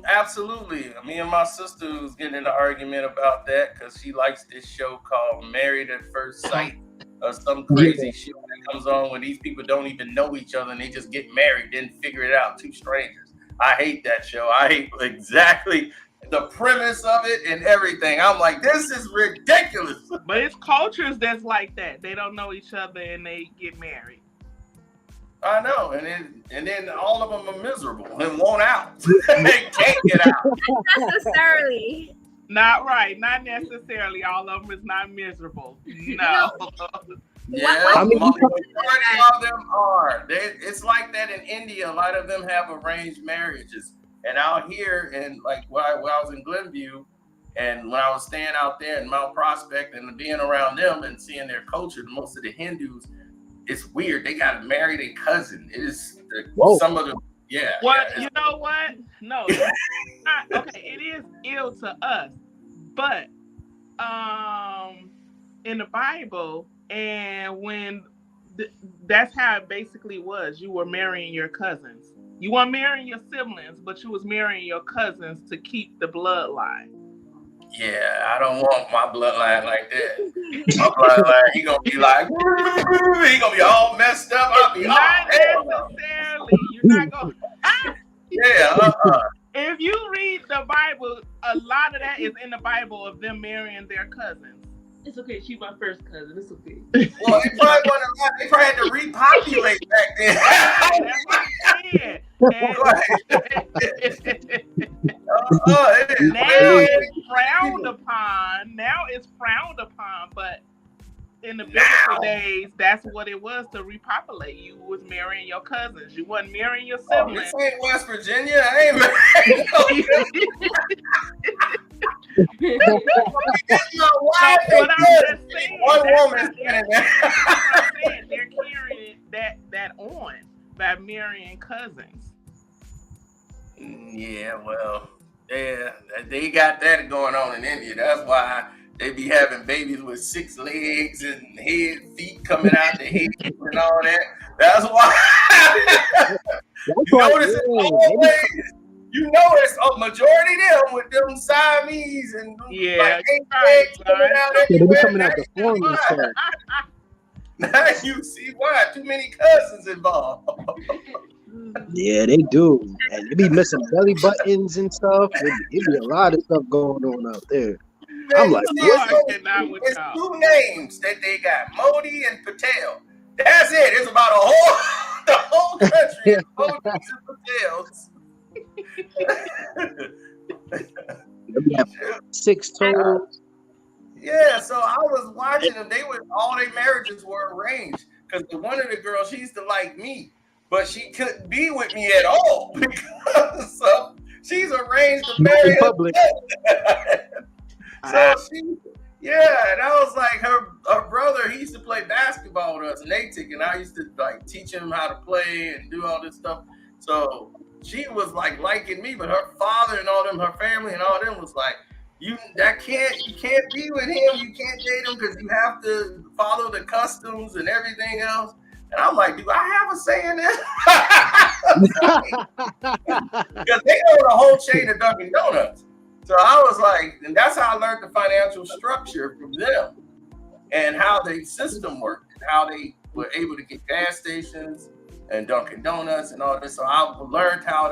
Absolutely. Me and my sister was getting in an argument about that because she likes this show called Married at First Sight, or some crazy shit that comes on when these people don't even know each other and they just get married, then figure it out, two strangers. I hate that show. I hate exactly the premise of it and everything. I'm like, this is ridiculous. But it's cultures that's like that. They don't know each other and they get married. I know, and then all of them are miserable and want out. They can't get out. Not necessarily. Not right. Not necessarily. All of them is not miserable. No. Yeah, I mean, majority of them are. It's like that in India. A lot of them have arranged marriages. And out here, and like when I was in Glenview, and when I was staying out there in Mount Prospect and being around them and seeing their culture, most of the Hindus, it's weird. They got to marry their cousin. It is some of them. Yeah. What yeah, you know? What? No. It's not, okay, it is ill to us, but in the Bible, and when that's how it basically was, you were marrying your cousins. You weren't marrying your siblings, but you was marrying your cousins to keep the bloodline. Yeah, I don't want my bloodline like that. My bloodline, he gonna be like, he gonna be all messed up. I'll be not necessarily. You're not gonna. Yeah. If you read the Bible, a lot of that is in the Bible of them marrying their cousins. It's okay. She's my first cousin. It's okay. Well, they probably had to repopulate back then. That's what I'm saying. Now it's frowned upon. But in the biblical days, that's what it was to repopulate. You was marrying your cousins. You wasn't marrying your siblings. This ain't West Virginia. I ain't marrying no But I'm just saying, one woman. They're carrying that on by marrying cousins. Yeah, well, they got that going on in India. That's why they be having babies with 6 legs and feet coming out the head and all that. That's why. You notice a majority of them with them Siamese and like 8 legs coming out they be coming out the form themselves. Now you see why. Too many cousins involved. Yeah, they do. And they be missing belly buttons and stuff. It be a lot of stuff going on out there. I'm like, it's 2 names that they got, Modi and Patel. That's it. It's about the whole country is Modis and Patels. 6 toes. Yeah, so I was watching them. All their marriages were arranged because one of the girls, she used to like me, but she couldn't be with me at all because she's arranged to marry public. So and I was like, her brother, he used to play basketball with us, Natick, and I used to like teach him how to play and do all this stuff. So she was like liking me, but her father and all them, her family and all them was like, you can't be with him, you can't date him because you have to follow the customs and everything else. And I'm like, do I have a say in this? Because they own a whole chain of Dunkin' Donuts. So I was like, and that's how I learned the financial structure from them and how the system worked and how they were able to get gas stations and Dunkin' Donuts and all this. So I learned how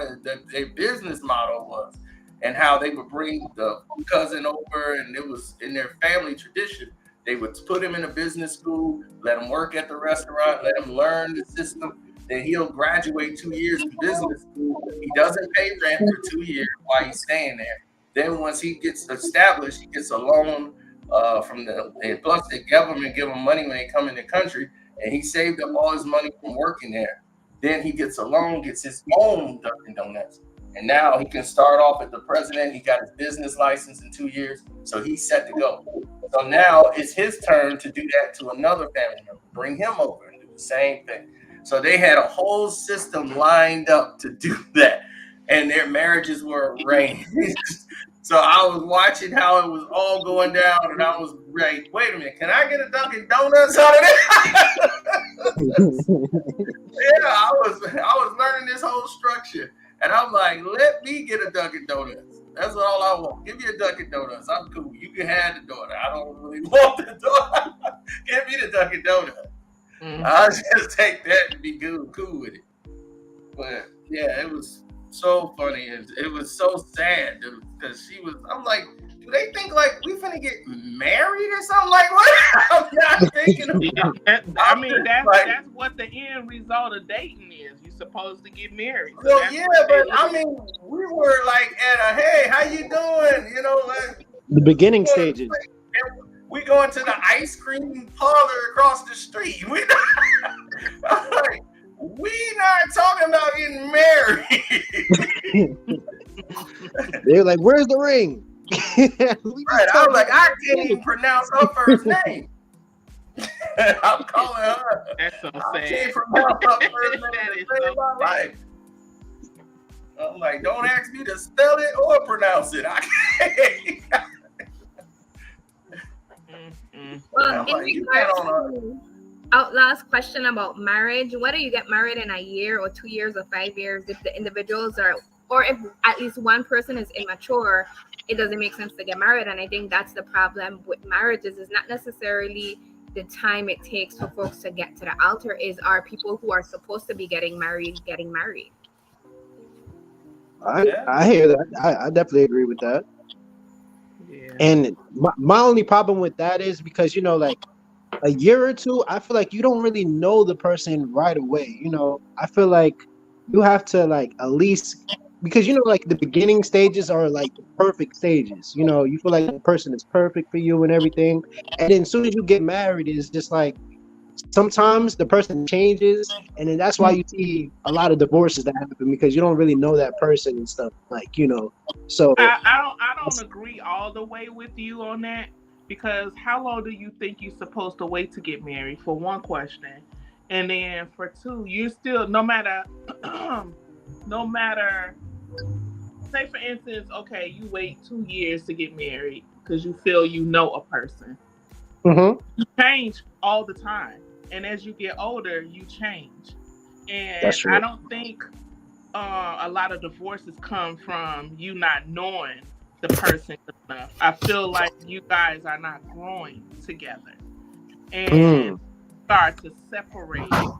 their business model was and how they would bring the cousin over, and it was in their family tradition. They would put him in a business school, let him work at the restaurant, let him learn the system. Then he'll graduate 2 years in business school. He doesn't pay rent for 2 years while he's staying there. Then once he gets established, he gets a loan and plus the government give him money when they come in the country, and he saved up all his money from working there. Then he gets a loan, gets his own Dunkin' Donuts. And now he can start off as the president. He got his business license in 2 years, so he's set to go. So now it's his turn to do that to another family member, bring him over and do the same thing. So they had a whole system lined up to do that, and their marriages were arranged. So I was watching how it was all going down, and I was like, wait a minute, can I get a Dunkin' Donuts out of that? Yeah, I was learning this whole structure. And I'm like, let me get a Dunkin' Donuts. That's all I want. Give me a Dunkin' Donuts. I'm cool. You can have the daughter. I don't really want the daughter. Give me the Dunkin' Donuts. Mm-hmm. I'll just take that and be cool with it. But yeah, it was so funny. It was so sad because I'm like, do they think like we finna get married or something like what? I'm not thinking about. I mean, that's like, what the end result of dating is. You're supposed to get married. So so that's yeah, what but they I do. mean, we were like at a hey, how you doing? You know, like The beginning stages. we going to the ice cream parlor across the street. We I'm like, we not talking about getting married. They're like, "Where's the ring?" Right. I was like, I can't even pronounce her first name. I'm calling her. That's so I sad. can't pronounce her first name That to is save so my sad. life. I'm like, don't ask me to spell it or pronounce it. I can't. Well, I'm in like, you regards can't on to Outlaw's question about marriage, whether you get married in a year or 2 years or 5 years, if the individuals are, or if at least one person is immature, it doesn't make sense to get married. And I think that's the problem with marriages, is not necessarily the time it takes for folks to get to the altar, is are people who are supposed to be getting married getting married. I hear that. I definitely agree with that. Yeah. And my only problem with that is because, you know, like a year or two, I feel like you don't really know the person right away. You know, I feel like you have to like at least, because, you know, like the beginning stages are like the perfect stages. You know, you feel like the person is perfect for you and everything. And then as soon as you get married, it's just like sometimes the person changes, and then that's why you see a lot of divorces that happen, because you don't really know that person and stuff, like, you know. So I don't agree all the way with you on that, because how long do you think you're supposed to wait to get married, for one question, and then for two, you still, no matter say for instance, okay, you wait 2 years to get married because you feel you know a person. Mm-hmm. You change all the time, and as you get older, you change. And That's true. I don't think a lot of divorces come from you not knowing the person enough. I feel like you guys are not growing together, and start to separate on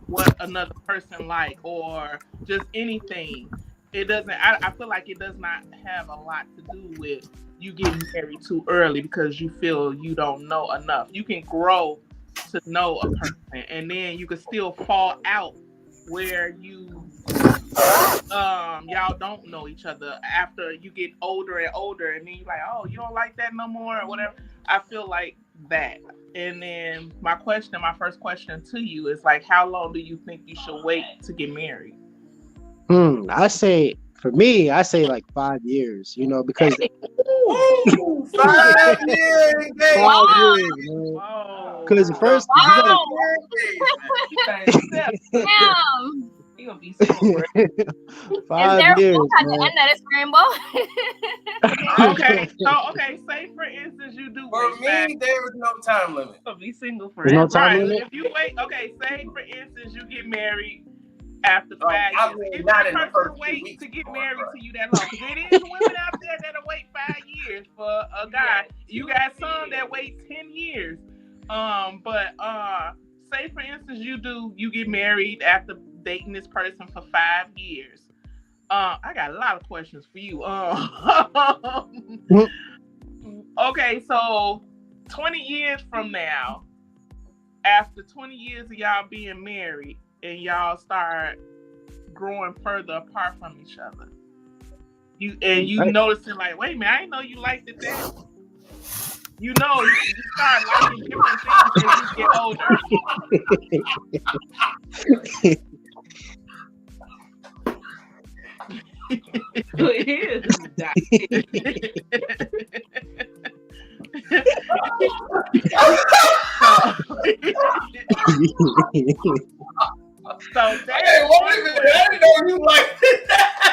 what another person like, or just anything. It doesn't. I feel like it does not have a lot to do with you getting married too early because you feel you don't know enough. You can grow to know a person, and then you can still fall out where you y'all don't know each other after you get older and older, and then you're like, oh, you don't like that no more or whatever. I feel like that. And then my first question to you is like, how long do you think you should wait to get married? I say, for me, I say like 5 years, you know, because 5 years. 5 years, man. Because first, you gotta, Damn. You gonna be so bored. Is 5 there years, hope at the man. end of this rainbow? Okay, say for instance you do For wait me, 5 there was no time limit. You'll be single There's no forever. time Right. limit? If you wait, okay, say for instance you get married after 5 I years. mean, If not that in the person first 2 wait weeks to get before, married but- to you that long, because it is women out there that'll wait 5 years for a guy. You got some that wait 10 years. But say for instance you get married after dating this person for 5 years. I got a lot of questions for you. Okay, so 20 years from now, after 20 years of y'all being married and y'all start growing further apart from each other, you noticing like, wait a minute, I didn't know you liked it that. You know, you start liking different things as you get older. It is. So hey, wait a minute, I didn't know you liked that.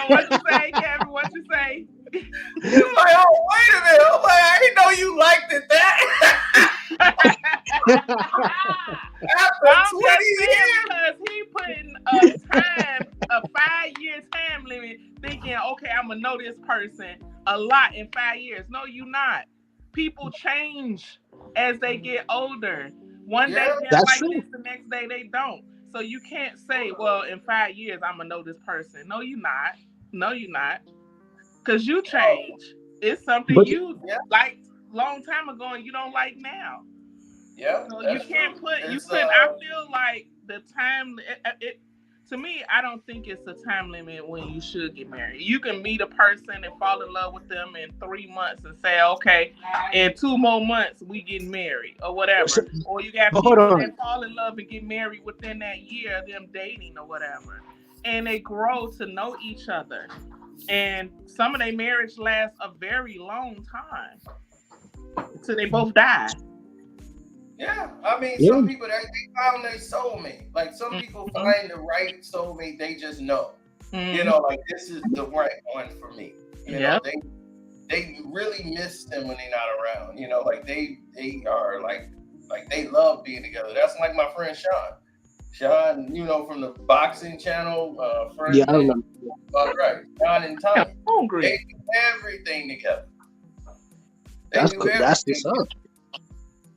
What you say, Kevin? What you say? You're like, oh, wait a minute. I'm like, I didn't know you liked it that. After 20 years. Because he putting a 5-year time limit, thinking, okay, I'm gonna know this person a lot in 5 years. No, you not. People change as they get older. One day they're like this, the next day they don't. So you can't say, well, in 5 years I'm gonna know this person. No, you're not. No, you're not. Because you change. It's something But- you liked long time ago and you don't like now. Yeah, So you can't put you couldn't. I feel like the time. To me, I don't think it's a time limit when you should get married. You can meet a person and fall in love with them in 3 months and say, okay, in 2 more months we get married or whatever. Or you got But people hold on. that fall in love and get married within that year of them dating or whatever. And they grow to know each other. And some of their marriage lasts a very long time. So they both die. Yeah, I mean, Yeah. some people they found their soulmate. Like some people find the right soulmate. They just know, you know, like this is the right one for me. You know, they really miss them when they're not around. You know, like they are like they love being together. That's like my friend Sean. Sean, you know, from the boxing channel. Yeah, I remember. Right, Sean and Tommy. Hungry. They do everything together. They That's do cool. That's the everything. stuff.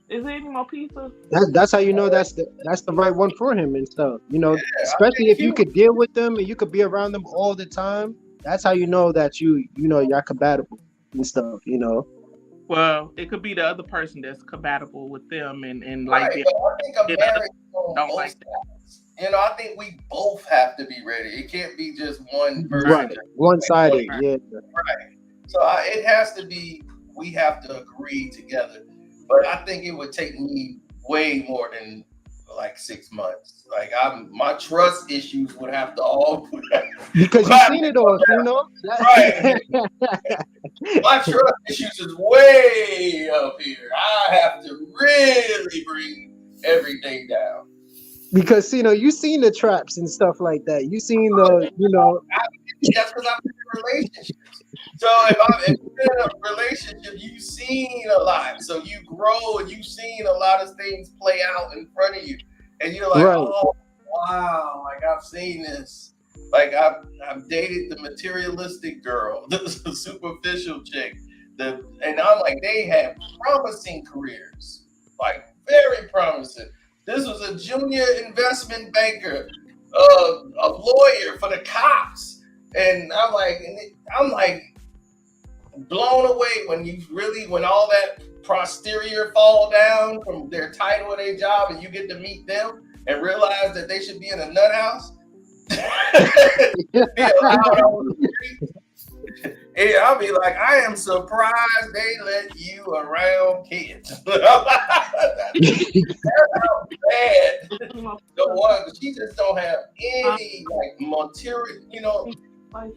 Is there any more pizza? That's how you know that's the right one for him and stuff. You know, especially if you could deal with them and you could be around them all the time. That's how you know that you know you're compatible and stuff. You know. Well, it could be the other person that's compatible with them and Right, like but I think a marriage on don't both like sides. You know, I think we both have to be ready. It can't be just one person. Right. One-sided. Yeah. Right. So it has to be. We have to agree together. But I think it would take me way more than like 6 months. Like my trust issues would have to all Because you've seen it all, you know. Right. My trust issues is way up here. I have to really bring everything down. Because you seen the traps and stuff like that. You seen the, That's because I'm in a relationship. So if you're in a relationship, you've seen a lot. So you grow and you've seen a lot of things play out in front of you. And you're like, Right. oh, wow, like I've seen this. Like I've dated the materialistic girl, the superficial chick. And I'm like, they have promising careers. Like very promising. This was a junior investment banker, a lawyer for the cops. And I'm like blown away when all that posterior fall down from their title or their job and you get to meet them and realize that they should be in a nut house. Be allowed on the street. And I'll be like, I am surprised they let you around kids. That's how bad the one. She just don't have any like material,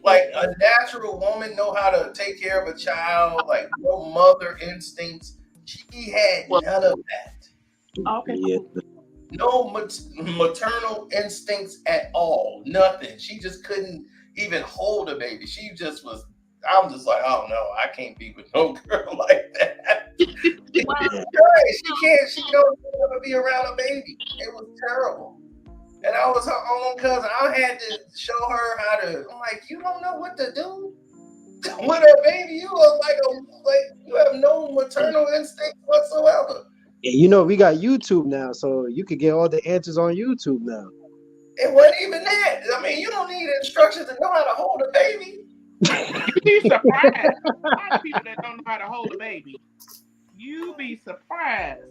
like a natural woman know how to take care of a child, like no mother instincts. She had none of that. Okay. Yeah. No maternal instincts at all. Nothing. She just couldn't even hold a baby. She just was. I'm just like, oh no, I can't be with no girl like that. She don't ever be around a baby. It was terrible. And I was her own cousin. I had to show her how to. I'm like, you don't know what to do with a baby. You are like you have no maternal instinct whatsoever. And we got YouTube now, so you could get all the answers on YouTube now. It wasn't even that. I mean, you don't need instructions to know how to hold a baby. You'd be surprised. A lot of people that don't know how to hold a baby. You'd be surprised.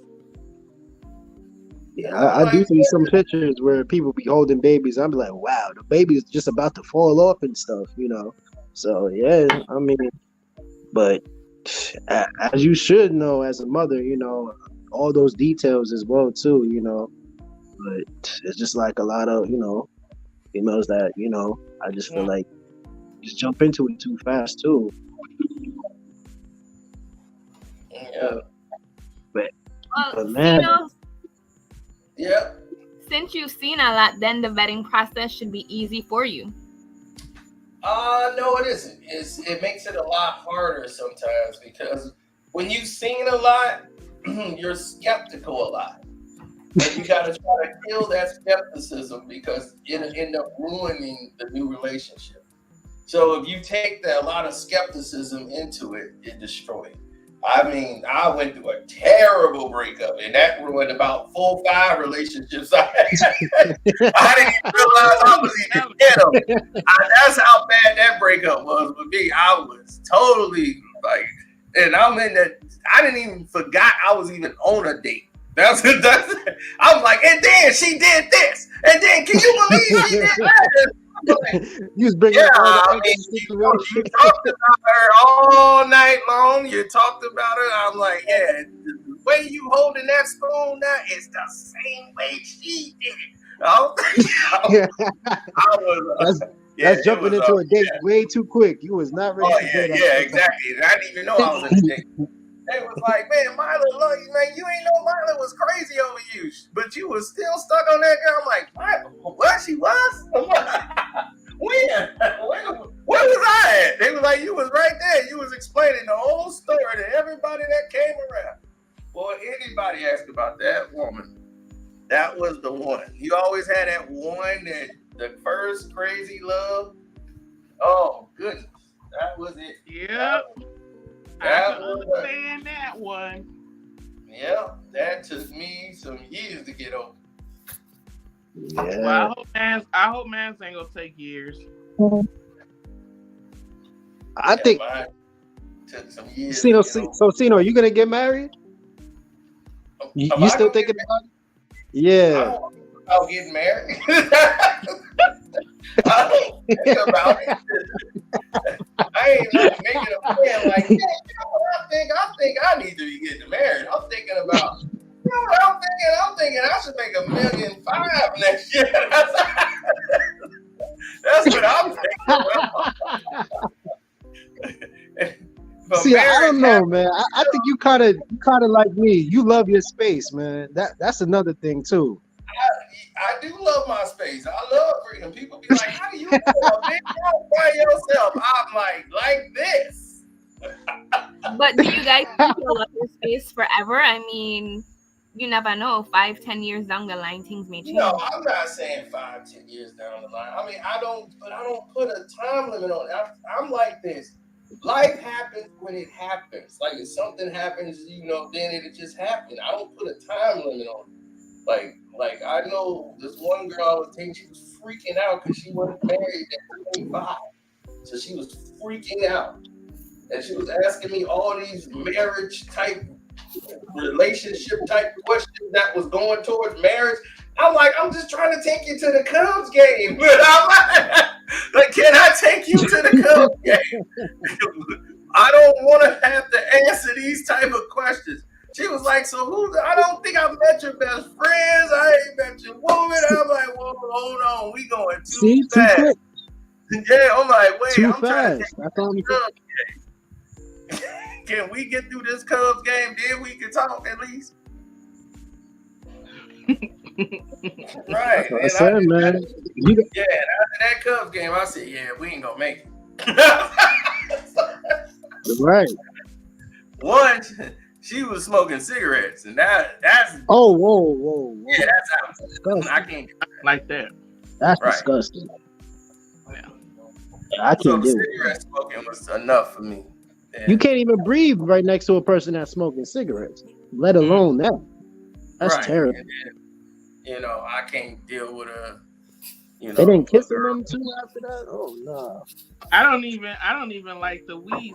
Yeah, I do see some pictures where people be holding babies. I'm like, wow, the baby is just about to fall off and stuff, So yeah, I mean, but as you should know as a mother, all those details as well too, But it's just like a lot of females that I just feel like just jump into it too fast too. Yeah. But man. Yeah. Since you've seen a lot, then the vetting process should be easy for you. No, it isn't. It makes it a lot harder sometimes because when you've seen a lot, you're skeptical a lot. And you got to try to kill that skepticism because it'll end up ruining the new relationship. So if you take a lot of skepticism into it, it destroys it. I mean, I went through a terrible breakup, and that ruined about 4-5 relationships I had. I didn't even realize I was even in them. That's how bad that breakup was with me. I was totally Like, and I'm in that. I didn't even forgot I was even on a date. That's I'm like, and then she did this, and then can you believe she did that? Like, You was bringing yeah, up all the I mean, you talked about her all night long. You talked about her. I'm like, yeah, the way you holding that spoon now is the same way she did. That's jumping into a date way too quick. You was not ready to date. Yeah, exactly. And I didn't even know I was in a date. They was like, man, Mila, look, man, you ain't know Mila was crazy over you, but you was still stuck on that girl. I'm like, what? She was? When? Where was I at? They was like, you was right there. You was explaining the whole story to everybody that came around. Well, anybody asked about that woman, that was the one. You always had that one, that the first crazy love. Oh, goodness. That was it. Yep. I can understand that one. Yep, that took me some years to get over. Yeah. Well, I hope man's ain't gonna take years. I think. Mine took some years. Sino, you gonna get married? You still thinking about it? Yeah. I'll get married. I don't think about it. I ain't like making a plan like, yeah, you know what I think I need to be getting married. I'm thinking about, you know what I'm thinking I should make $1.5 million next year. That's what I'm thinking. See, I don't know, man. I think you kind of like me. You love your space, man. That's another thing too. I do love my space. I love freedom. People be like, how do you go a big house by yourself? I'm like this. But do you guys think you'll love your space forever? I mean, you never know. 5-10 years down the line, things may change. No, I'm not saying 5-10 years down the line. I mean, I don't put a time limit on it. I'm like this. Life happens when it happens. Like if something happens, then it just happened. I don't put a time limit on it. Like I know this one girl I was dating, she was freaking out because she wasn't married at 25. So she was freaking out. And she was asking me all these marriage type, relationship type questions that was going towards marriage. I'm like, I'm just trying to take you to the Cubs game. But I'm like, can I take you to the Cubs game? I don't want to have to answer these type of questions. She was like, so I don't think I've met your best friends. I ain't met your woman. I'm like, whoa, hold on. We going too fast. Too quick. Yeah, I'm like, wait, too I'm fast. trying to take you to the Cubs game. Can we get through this Cubs game? Then we can talk at least. Right. I said, man. And after that Cubs game, I said, yeah, we ain't gonna make it. Right. One, she was smoking cigarettes, and that's whoa. Yeah, that's how I can't like that. That's disgusting. Yeah. I can't do it. Cigarette smoking was enough for me. And you can't even breathe right next to a person that's smoking cigarettes, let alone that. That's terrible. And, I can't deal with a. They didn't kiss them too after that. Oh no. I don't even like the weed.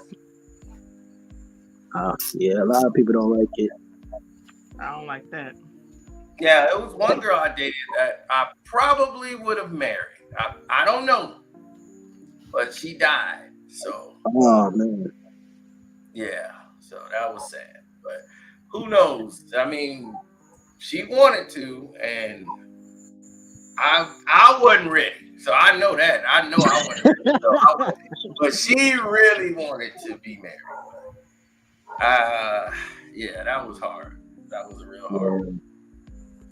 Yeah, a lot of people don't like it. I don't like that. Yeah, it was one girl I dated that I probably would have married. I don't know, but she died. So. Oh man. Yeah, so that was sad. But who knows? I mean, she wanted to, and I wasn't ready. So I know that. I know I wasn't ready. But she really wanted to be married. Yeah, that was hard. That was a real hard one.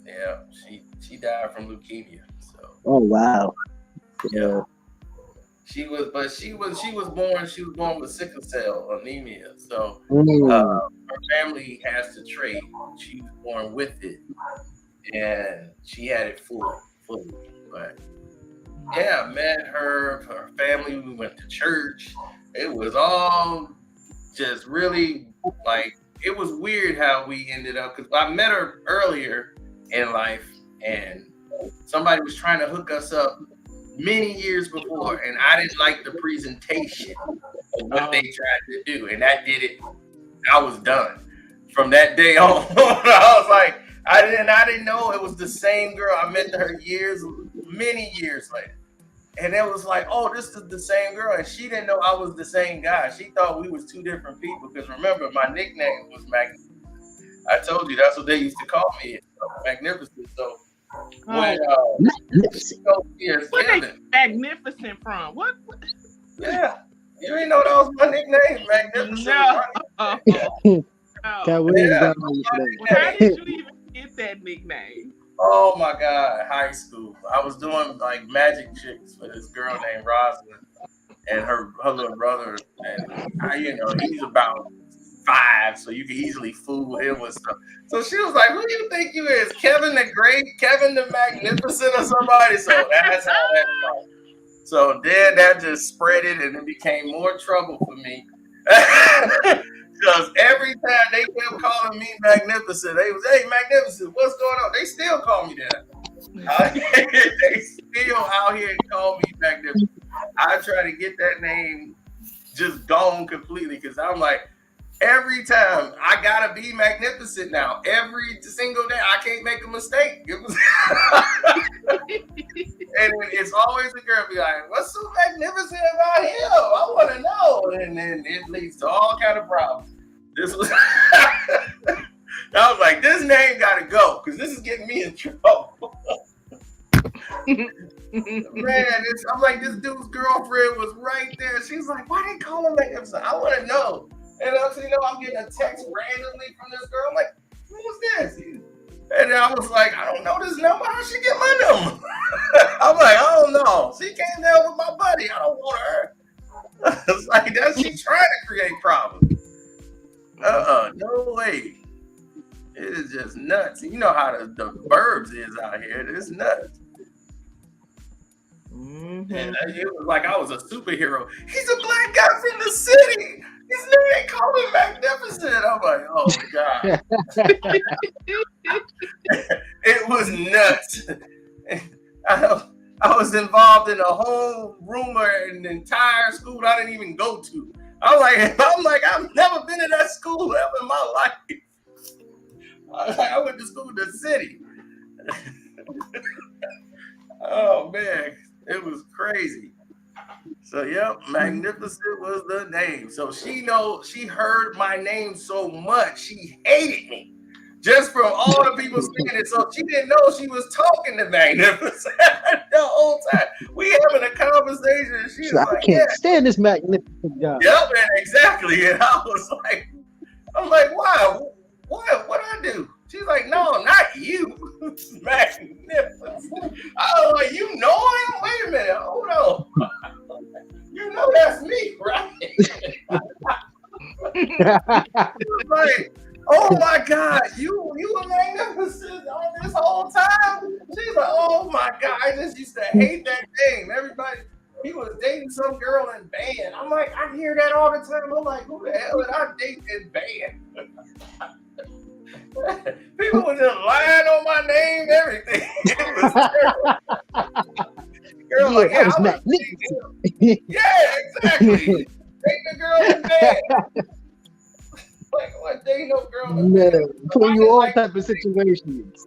Yeah, she died from leukemia. So. Oh wow. Yeah. She was born with sickle cell anemia. So her family has to trade. She was born with it, and she had it fully. But yeah, met her family. We went to church. It was all just really it was weird how we ended up, because I met her earlier in life, and somebody was trying to hook us up many years before, and I didn't like the presentation of what they tried to do, and that did it. I was done. From that day on, I was like, I didn't know it was the same girl. I met her many years later. And it was like, oh, this is the same girl. And she didn't know I was the same guy. She thought we was two different people. Because remember, my nickname was Magnificent. I told you that's what they used to call me, Magnificent. So when Magnificent. Where they Magnificent from? What? Yeah. You didn't know that was my nickname, Magnificent. No. How did you even get that nickname? Oh my God, high school. I was doing like magic tricks for this girl named Rosalind and her little brother. And he's about 5, so you can easily fool him with stuff. So she was like, "Who do you think you is? Kevin the Great, Kevin the Magnificent, or somebody?" So that's how that started. So then that just spread it, and it became more trouble for me. Because every time they kept calling me Magnificent, they was, "Hey, Magnificent, what's going on?" They still call me that. They still out here and call me Magnificent. I try to get that name just gone completely because I'm like, every time I gotta be magnificent now. Every single day, I can't make a mistake. It was and it's always a girl be like, "What's so magnificent about him? I want to know." And then it leads to all kind of problems. This was I was like, this name gotta go because this is getting me in trouble. Man, I'm like, this dude's girlfriend was right there. She's like, "Why they call him magnificent? I want to know." And I'm getting a text randomly from this girl. I'm like, "Who's this?" And I was like, "I don't know this number. How she get my number?" I'm like, "I don't know. She came down with my buddy. I don't want her." It's like, she trying to create problems. No way. It is just nuts. You know how the burbs is out here. It's nuts. Mm-hmm. And it was like I was a superhero. He's a black guy from the city. His name, they call him Magnificent. I'm like, oh God. It was nuts. I was involved in a whole rumor in the entire school I didn't even go to. I'm like, I've never been in that school ever in my life. I went to school in the city. Oh man, it was crazy. So yep, Magnificent was the name. So she heard my name so much, she hated me. Just from all the people saying it. So she didn't know she was talking to Magnificent the whole time. We having a conversation. And she was I like, can't stand this magnificent guy. Yep, and exactly. And I was like, I'm like, why? What I do? She's like, no, not you. Magnificent. I was like, you know him? Wait a minute. Hold on. You know that's me, right? Like, oh my God, you were Magnificent on this whole time? She's like, oh my God, I just used to hate that name. Everybody, he was dating some girl in band. I'm like, I hear that all the time. I'm like, who the hell did I date in band? People were just lying on my name, everything. It was terrible. Girl, like, that was magnificent. Yeah, exactly. Dating a girl in band. Like, what? Dating no girl in band. Put you all type of situations.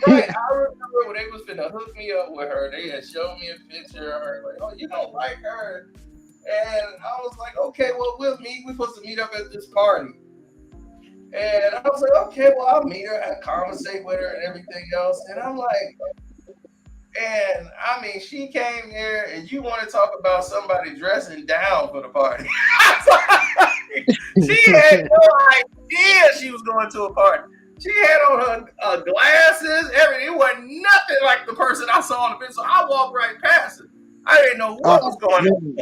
Right, I remember when they was finna hook me up with her. They had showed me a picture of her. Like, oh, you don't like her? And I was like, okay, well, we're supposed to meet up at this party. And I was like, okay, well, I'll meet her and conversate with her and everything else. And I'm like, and I mean, she came there and you want to talk about somebody dressing down for the party. She had no idea she was going to a party. She had on her glasses, everything. It wasn't nothing like the person I saw on the picture. So I walked right past her. I didn't know what was going on.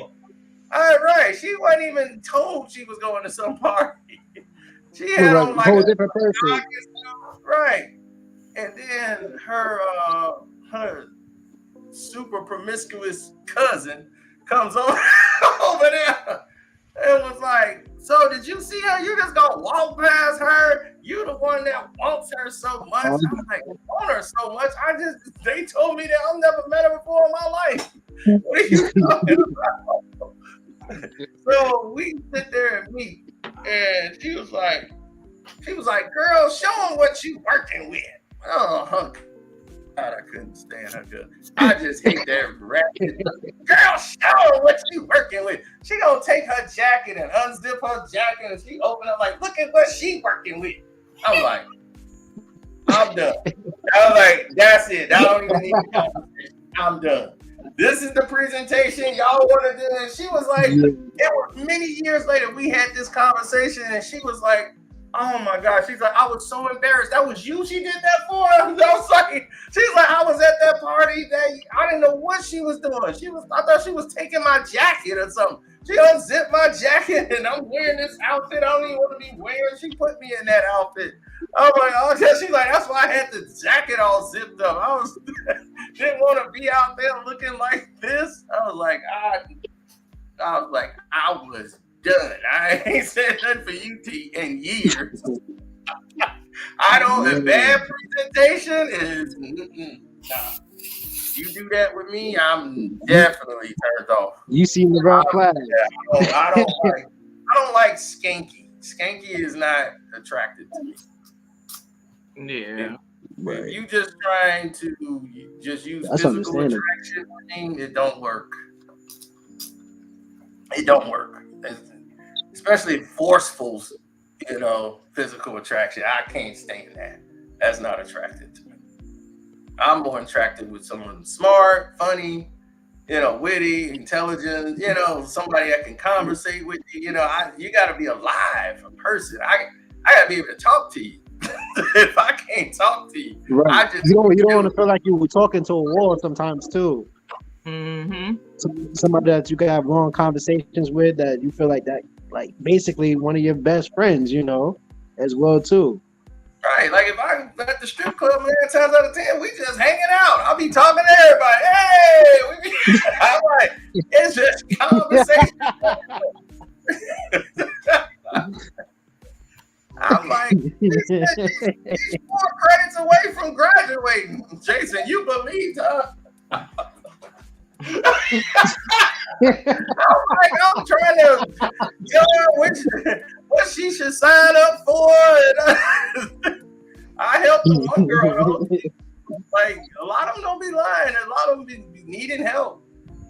All right, she wasn't even told she was going to some party. She had on like whole different person. Right. And then her super promiscuous cousin comes over there and was like, so did you see her? You just gonna walk past her? You the one that wants her so much. I'm like, want her so much? They told me that I've never met her before in my life. What are you talking about? So we sit there and meet, and she was like, girl, show them what you working with. Oh, God, I couldn't stand her. Good. I just hate that rap. Girl, show them what you working with. She gonna take her jacket and unzip her jacket, and she open up like, look at what she working with. I'm like, I'm done. I was like, that's it. I don't even need a conversation. I'm done. This is the presentation y'all want to do. And she was like, it was many years later we had this conversation, and she was like, oh my God. She's like, I was so embarrassed. That was you she did that for? I was like, she's like, I was at that party that I didn't know what she was doing. I thought she was taking my jacket or something. She unzipped my jacket, and I'm wearing this outfit I don't even want to be wearing. She put me in that outfit. I'm like, oh, she's like, that's why I had the jacket all zipped up. I didn't want to be out there looking like this. I was like, I was done. I ain't said nothing for you in years. I don't. A bad presentation is nah. You do that with me, I'm definitely turned off. You seen the red flag. I don't like skanky. Skanky is not attractive to me. Yeah. If you just trying to just use physical attraction, it don't work. It don't work. Especially forceful, physical attraction. I can't stand that. That's not attractive to me. I'm more attracted with someone smart, funny, witty, intelligent, somebody that can conversate with you. You got to be alive, a person. I got to be able to talk to you. If I can't talk to you, right. You don't want to feel like you were talking to a wall sometimes too. Mm-hmm. Somebody that you can have long conversations with, that you feel like that, like basically one of your best friends, as well too. Right, like if I'm at the strip club 9 times out of 10, we just hanging out. I'll be talking to everybody. Hey, I'm like, it's just conversation. I'm like, he's 4 credits away from graduating. Jason, you believed her. I'm trying to tell her what she should sign up for. I helped one girl. Like, a lot of them don't be lying. A lot of them be needing help.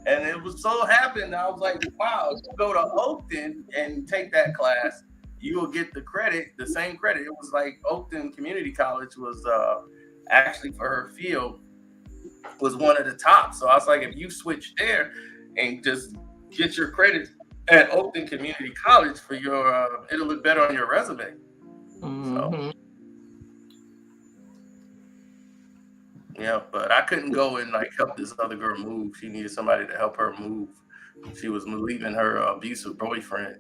And it was so happened. I was like, wow, if you go to Oakton and take that class, you will get the credit, the same credit. It was like Oakton Community College was actually for her field was one of the top. So I was like, if you switch there and just get your credit at Oakton Community College for your, it'll look better on your resume. Mm-hmm. So, yeah, but I couldn't go and like help this other girl move. She needed somebody to help her move. She was leaving her abusive boyfriend.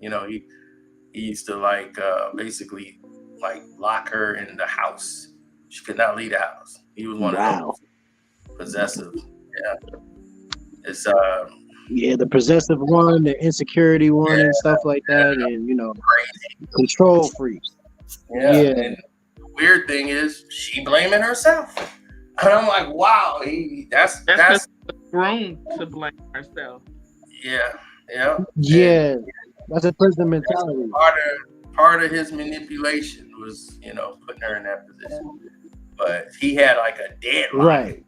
He used to basically lock her in the house. She could not leave the house. He was one of those possessive. Yeah. It's the possessive one, the insecurity one, and stuff like that, and crazy control freaks. Yeah. And the weird thing is she blaming herself. And I'm like, wow, that's grown to blame herself. Yeah. That's a prison mentality. Part of his manipulation was, putting her in that position. But he had like a deadline. Right.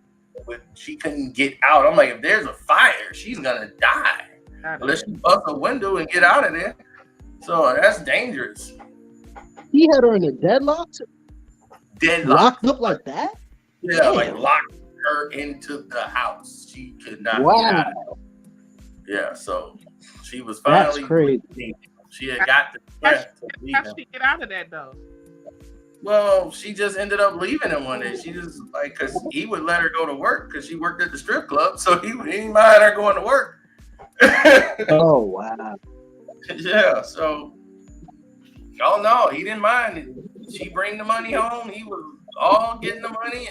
But she couldn't get out. I'm like, if there's a fire, she's gonna die unless she bust a window and get out of there. So that's dangerous. He had her in a deadlock. Locked up like that. Yeah, damn. Like locked her into the house. She could not get out of it. Yeah, so she was finally. That's crazy. She had got the strength to leave him. How'd she get out of that though? Well, she just ended up leaving him one day. She just because he would let her go to work because she worked at the strip club, so he didn't mind her going to work. Oh wow. Yeah, so no, he didn't mind. She bring the money home. He was all getting the money,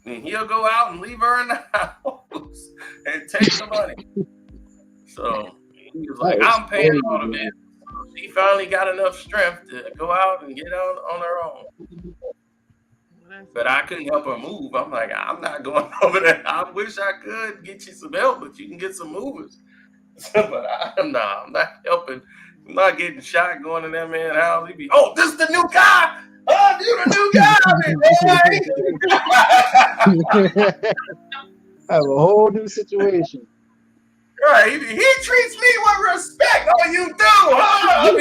and he'll go out and leave her in the house and take the money. So he was like, I'm paying all of it. She finally got enough strength to go out and get out on her own. But I couldn't help her move. I'm like, I'm not going over there. I wish I could get you some help, but you can get some movers. But I'm not helping. I'm not getting shot going in that man's house. He be, oh, this is the new guy. Oh, you the new guy. I have a whole new situation. Right, he treats me with respect. Oh, you do, huh?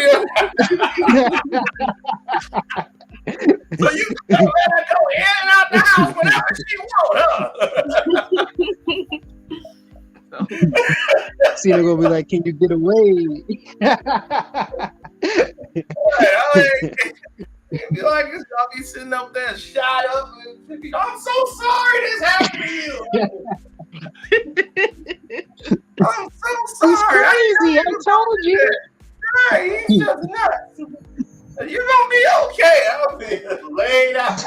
So you can let her go in and out the house whenever she want, huh? Cena gonna be like, "Can you get away?" Be like, I'll be sitting up there shot up. And be, I'm so sorry this happened to you. I'm so sorry. It's crazy. I told you. Right, he's just nuts. You're gonna be okay. I'll be laid out.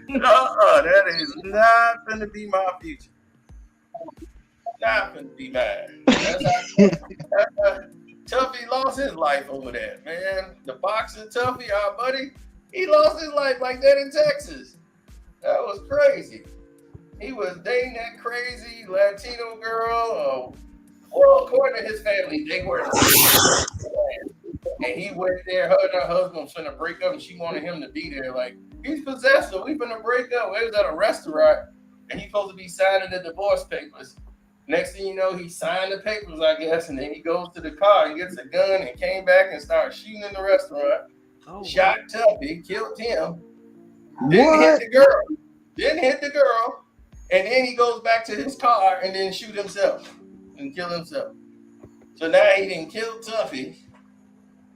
That is not gonna be my future. Not gonna be mine. Tuffy lost his life over that, man. The boxer Tuffy, our buddy, he lost his life like that in Texas. That was crazy. He was dating that crazy Latino girl. Well, according to his family, they were. And he went there, her and her husband was finna break up, and she wanted him to be there. Like, he's possessive. We finna break up. We was at a restaurant, and he's supposed to be signing the divorce papers. Next thing you know, he signed the papers, I guess, and then he goes to the car, he gets a gun, and came back and started shooting in the restaurant. Shot Tuffy, killed him. Didn't hit the girl. And then he goes back to his car and then shoot himself and kill himself. So now he didn't kill Tuffy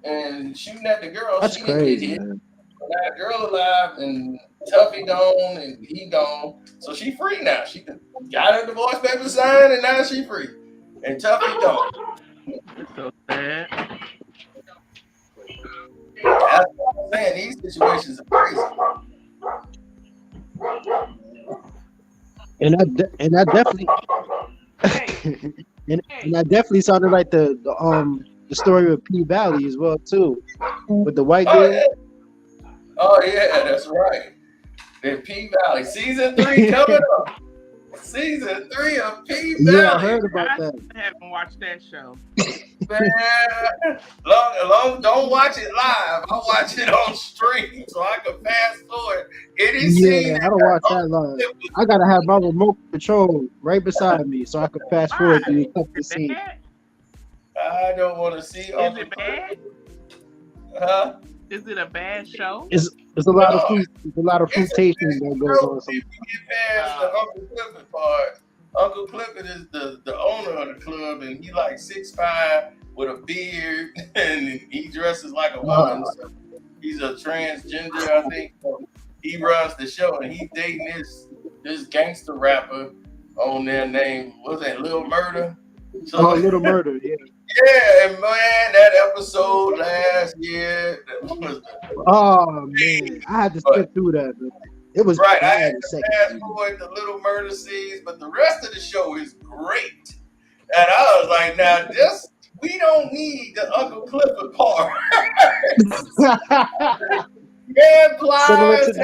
and shooting at the girl. That's she crazy, didn't get hit. man. So now the girl alive and Tuffy gone and he gone. So she free now. She got her divorce paper signed and now she free. And Tuffy gone. It's so sad. That's what I'm saying. These situations are crazy. And I definitely and I definitely sounded like the story of P Valley as well too, with the white girl. Oh yeah, that's right. The P Valley season 3 coming up. Season 3 of P Valley. Yeah, I heard about that. I haven't watched that show. Man, don't watch it live. I watch it on stream so I can fast forward any scene. I don't watch that live. I gotta have my remote control right beside me so I can fast forward to the scene. I don't want to see. Is it bad? Huh? Is it a bad show? It's a lot of fruit. There's a lot of fruitation that goes on. If you get past the Uncle Clifford part, Uncle Clifford is the owner of the club, and he like 6'5" with a beard, and he dresses like a woman. So he's a transgender, I think. So he runs the show, and he's dating this gangster rapper on there named, what was that, Lil Murder? So, Little Murder, yeah. Yeah, and man, that episode last year was Oh man, I had to skip through that. Man. It was right. I bad had the to second fast season. forward the Little Murder scenes, but the rest of the show is great. And I was like, now we don't need the Uncle Clifford part. Man, Plies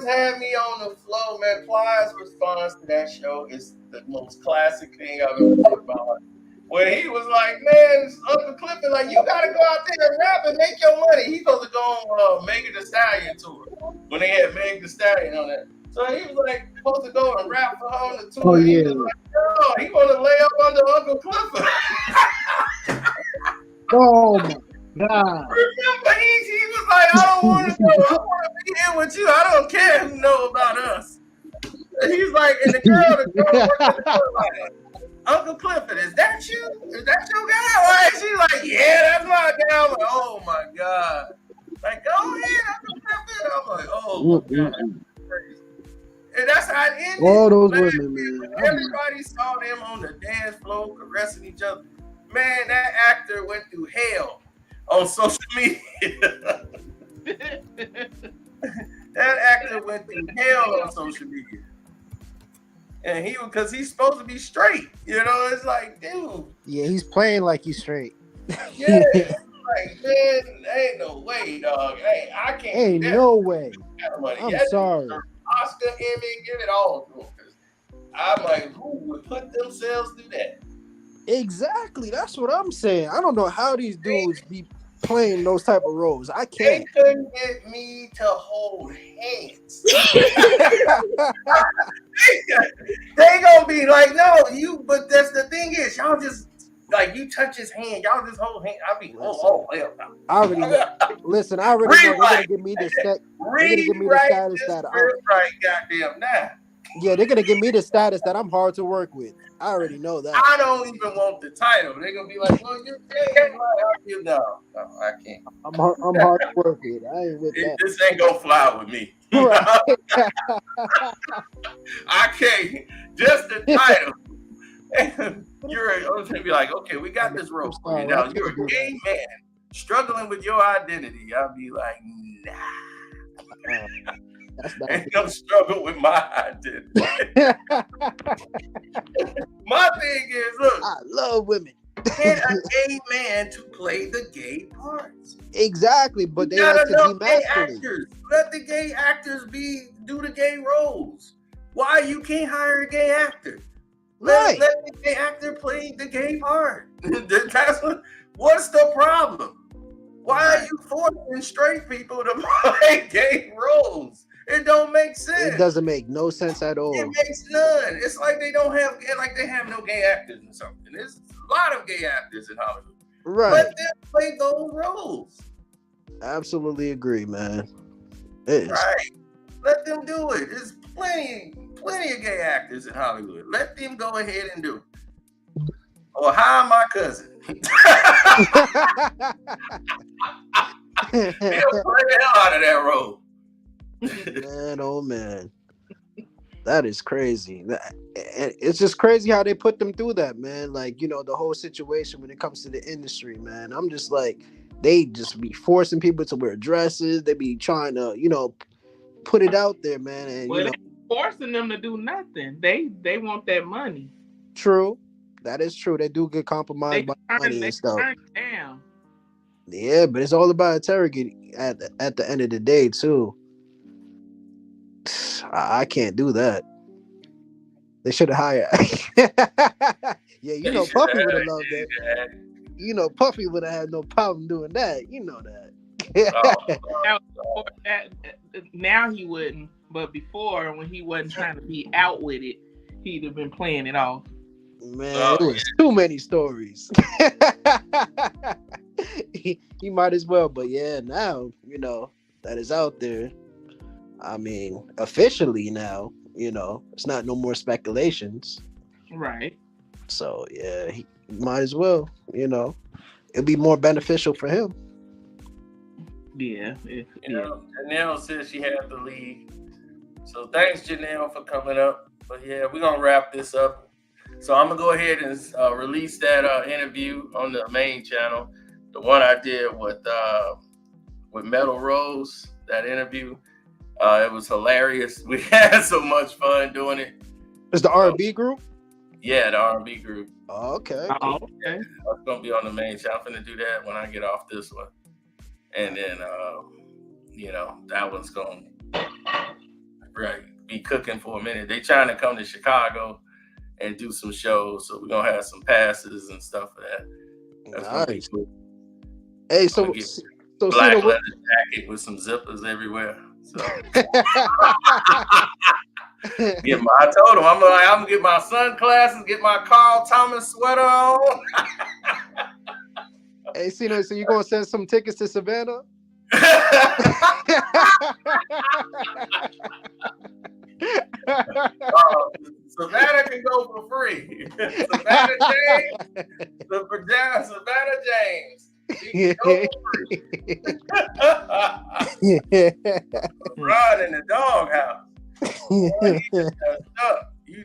had me on the floor, man. Plies' response to that show is the most classic thing I've ever heard about. When he was like, man, Uncle Clifford, like, you gotta go out there and rap and make your money. He's supposed to go on Megan Thee Stallion tour when they had Megan Thee Stallion on that. So he was like supposed to go and rap for her on the tour. Oh, and he yeah. was like, no, he want to lay up under Uncle Clifford. Oh my God. Remember, he was like, I don't want to know. I want to be here with you. I don't care who know about us. And he's like, and the girl like, Uncle Clifford, is that you? Is that your guy? Right? She's like, yeah, that's my guy. I'm like, oh my God. Like, go ahead, Uncle Clifford. I'm like, oh my God. Crazy. And that's how it ended. All those man. women, man. Everybody saw them on the dance floor caressing each other. Man, that actor went through hell on social media. That actor went through hell on social media. And because he's supposed to be straight. You know, it's like, dude. Yeah, he's playing like he's straight. Yeah. Like, man, ain't no way, dog. Hey, I can't. Ain't no way. I'm Yes, sorry. Oscar, Emmy, give it all to him. I'm like, who would put themselves through that? Exactly. That's what I'm saying. I don't know how these dudes be playing those type of roles. I They can't. couldn't get me to hold hands. They gonna be like, no, you. But that's the thing is, y'all just like you touch his hand, y'all just hold hand. I be, oh hell no. I already know. Listen, I already know they're gonna give me the status that right, goddamn now. yeah, they're gonna give me the status that I'm hard to work with. I already know that. I don't even want the title. They're gonna be like, well, you're gay. You know, no, I can't. I'm hard to work with. I ain't with that. This ain't gonna fly with me. Right. I can't. Just the title. I'm gonna be like, okay, we got this role for you. Now you're a gay man struggling with your identity. I'll be like, nah. Ain't no struggle with my identity. My thing is, look, I love women. Get a gay man to play the gay parts. Exactly, but they like to be gay masculine. actors. Let the gay actors do the gay roles. Why you can't hire a gay actor? Let the gay actor play the gay part. What's the problem? Why are you forcing straight people to play gay roles? It don't make sense. It doesn't make no sense at all. It makes none. It's like they have no gay actors or something. There's a lot of gay actors in Hollywood. Right. Let them play those roles. Absolutely agree, man. It is. Right. Let them do it. There's plenty of gay actors in Hollywood. Let them go ahead and do it. Or hire my cousin. They'll play the hell out of that role. Man, oh man, that is crazy. It's just crazy how they put them through that, man. Like, you know, the whole situation when it comes to the industry, man. I'm just like, they just be forcing people to wear dresses. They be trying to, you know, put it out there, man. And well, you know, they forcing them to do nothing. They want that money. True, that is true. They do get compromised by money and stuff. Down. Yeah, but it's all about integrity at the end of the day, too. I can't do that. They should have hired. Yeah, you know, Puffy would have loved that. You know, Puffy would have had no problem doing that. You know that. Now he wouldn't, but before, when he wasn't trying to be out with it, he'd have been playing it off. Man, it was too many stories. he might as well, but yeah, now, you know, that is out there. I mean, officially now, you know, it's not no more speculations. Right. So, yeah, he might as well, you know. It'd be more beneficial for him. Yeah. You know, Janelle said she had to leave. So thanks, Janelle, for coming up. But yeah, we're going to wrap this up. So I'm going to go ahead and release that interview on the main channel. The one I did with Metal Rose, that interview. It was hilarious. We had so much fun doing it. It's the R&B group? Yeah, the R&B group. Oh, okay. Okay. That's going to be on the main channel. I'm going to do that when I get off this one. And then, you know, that one's going to be cooking for a minute. They trying to come to Chicago and do some shows. So we're going to have some passes and stuff for that. That's going to be cool. Hey, so black leather jacket with some zippers everywhere. So I told him I'm gonna get my sunglasses, get my Carl Thomas sweater on. Hey, Cino, so you gonna send some tickets to Savannah? Savannah can go for free. Savannah James. Rod in the doghouse.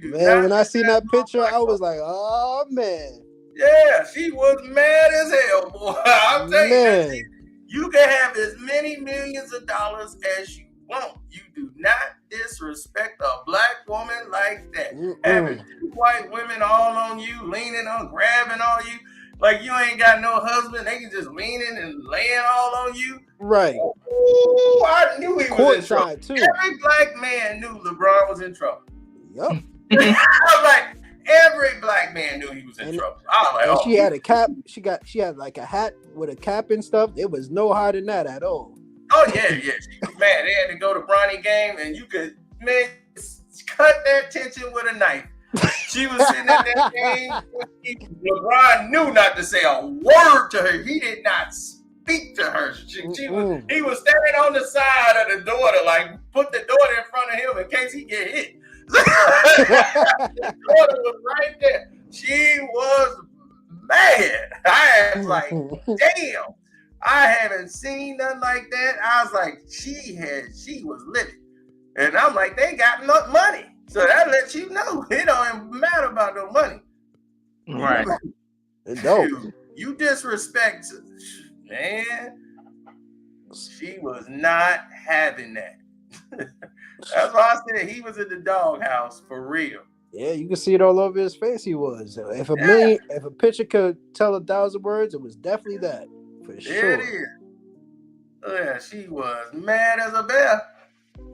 Man, when I seen that picture, I was like, oh man. Yeah, she was mad as hell, boy. I'm telling you, you can have as many millions of dollars as you want. You do not disrespect a black woman like that. Having two white women all on you, leaning on, grabbing on you. Like you ain't got no husband, they can just lean in and laying all on you. Right. Ooh, I knew he was in trouble. Too. Every black man knew LeBron was in trouble. Yep. I'm like, every black man knew he was in trouble. I was like, And oh, she had a cap. She had like a hat with a cap and stuff. It was no hiding that at all. oh yeah. She was mad. They had to go to Bronny game, and you could, man, cut that tension with a knife. She was sitting at that game. LeBron knew not to say a word to her. He did not speak to her. He was standing on the side of the door to like put the door in front of him in case he get hit. The daughter was right there. She was mad. I was like, damn. I haven't seen nothing like that. I was like, she was livid. And I'm like, they got money. So that lets you know it don't matter about no money. Right. You disrespect, man. She was not having that. That's why I said he was in the doghouse for real. Yeah, you can see it all over his face. He was. If a picture could tell 1,000 words, it was definitely that for sure. It is. Yeah, she was mad as a bear.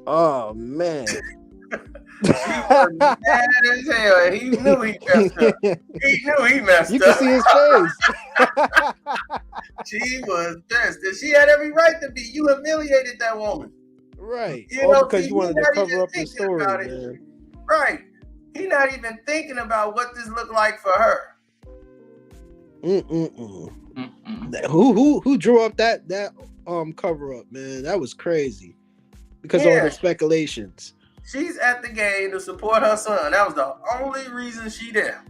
Oh man. She was mad as hell, and he knew he messed up. He knew he messed You up. can see his face. She was pissed. And she had every right to be. You humiliated that woman. Right. You All know, because see, you wanted he to not cover even up the thinking story, about it. man. Right. He not even thinking about what this looked like for her. Who drew up that cover up, man? That was crazy. Because of all the speculations. She's at the game to support her son. That was the only reason she there.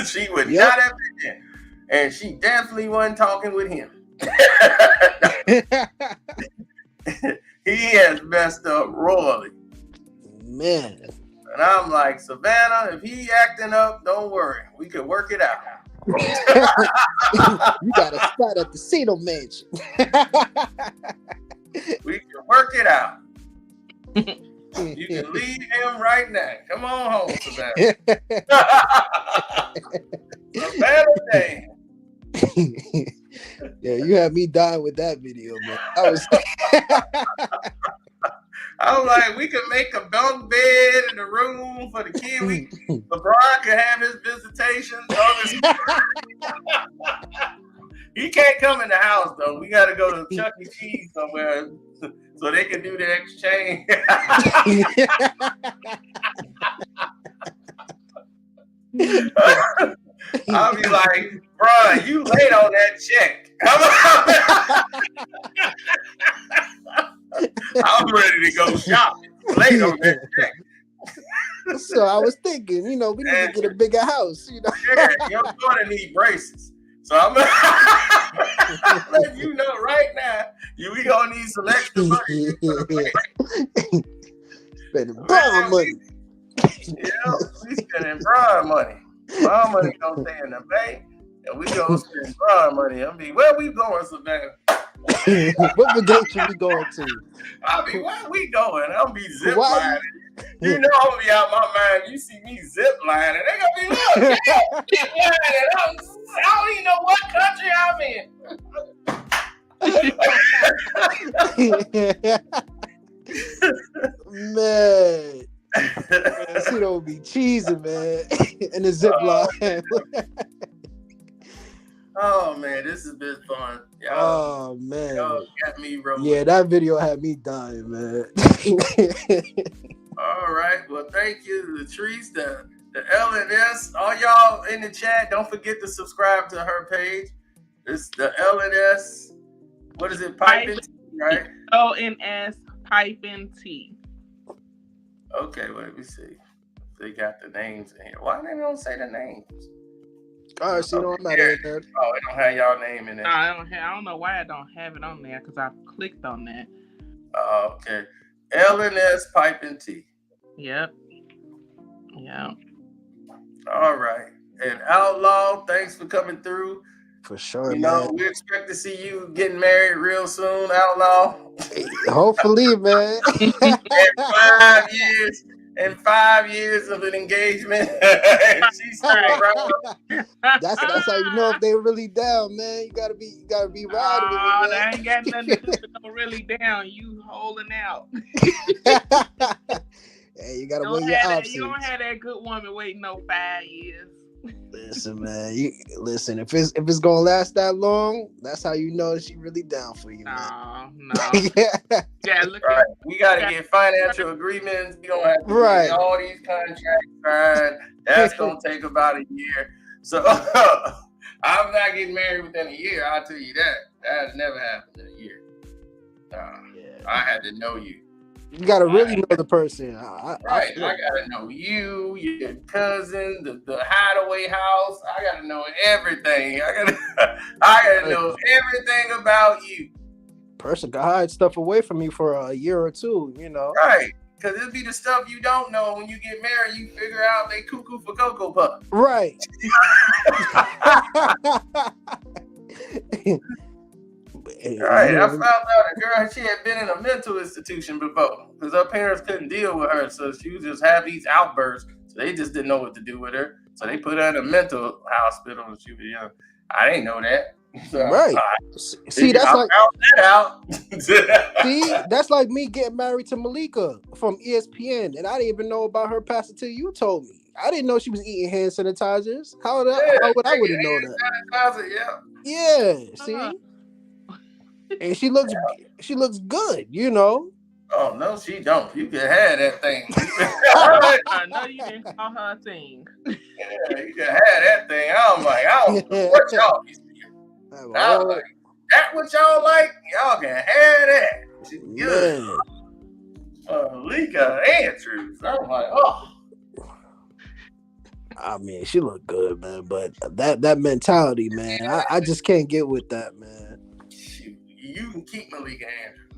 She would not have been there. And she definitely wasn't talking with him. He has messed up royally. Man. And I'm like, Savannah, if he acting up, don't worry. We can work it out. You got a spot at the Cedar Mansion. We can work it out. You can leave him right now. Come on home, Savannah. Savannah Day. Yeah, you had me dying with that video, man. I was like, we could make a bunk bed in the room for the kid. LeBron could have his visitations. He can't come in the house, though. We got to go to Chuck E. Cheese somewhere so they can do the exchange. I'll be like, Brian, you late on that check. Come on. I'm ready to go shopping. Late on that check. So I was thinking, we need to get a bigger house. Yeah, your daughter need braces. So I'm letting you know right now, we gonna need some extra money. Spending Brian money. Yeah, we spending Brian money. My money gonna stay in the bank, and we gonna spend Brian money. Where we going, Savannah? What vacation we going to? Where we going? I'll be zip lining. You know I'm gonna be out my mind. You see me zip lining, they gonna be look, zip lining. I don't even know what country I'm in. Man. She don't be cheesing, man. And the zip line. Oh man, this has been fun. Oh man. Y'all got me rolling. Yeah, that video had me dying, man. All right. Well, thank you, Latrice, the LNS. All y'all in the chat, don't forget to subscribe to her page. It's the LNS. What is it? Piping Tea, right? ONS Piping Tea. Okay, well, let me see. They got the names in here. Why they don't say the names? All right, so I'm not in there. Oh, it don't have y'all name in there. No, I don't know why I don't have it on there because I clicked on that. Oh, okay. LNS Piping Tea. Yep. All right. And Outlaw, thanks for coming through. For sure, man. We expect to see you getting married real soon, Outlaw. Hopefully, man. In 5 years of an engagement. She's still around. That's how you know if they really down, man. You gotta be riding with it, man. That ain't got nothing to do with no really down. You holding out. Hey, you gotta You weigh don't your have that, options. you don't have that good woman waiting no 5 years. Listen, man. Listen. If it's gonna last that long, that's how you know she really down for you, man. No. Yeah. Yeah, look Right. at We got to get financial agreements. We don't have to Right. get all these contracts signed. That's going to take about a year. So I'm not getting married within a year. I'll tell you that. That has never happened in a year. I had to know you. You gotta really know the person. I gotta know you, your cousin, the hideaway house. I gotta know everything. I gotta know everything about you. Person can hide stuff away from you for a year or two, you know. Right. Because it'll be the stuff you don't know when you get married. You figure out they cuckoo for Cocoa Puff. Right. Right. I found out a girl, she had been in a mental institution before because her parents couldn't deal with her. So she would just have these outbursts. So they just didn't know what to do with her. So they put her in a mental hospital when she was young. I didn't know that. So, right. See, that's like that out. See, that's like me getting married to Malika from ESPN, and I didn't even know about her past until you told me. I didn't know she was eating hand sanitizers. How would I would have known that? Yeah. See, and she looks good, you know. Oh no, she don't. You can have that thing. No, you didn't call her a thing. Yeah, you can have that thing. I'm like, I don't know what y'all. I was like, that what y'all like? Y'all can have that. She's good. Malika Andrews. I'm like, oh. I mean, she looked good, man, but that mentality, man, I just can't get with that, man. You can keep Malika Andrews.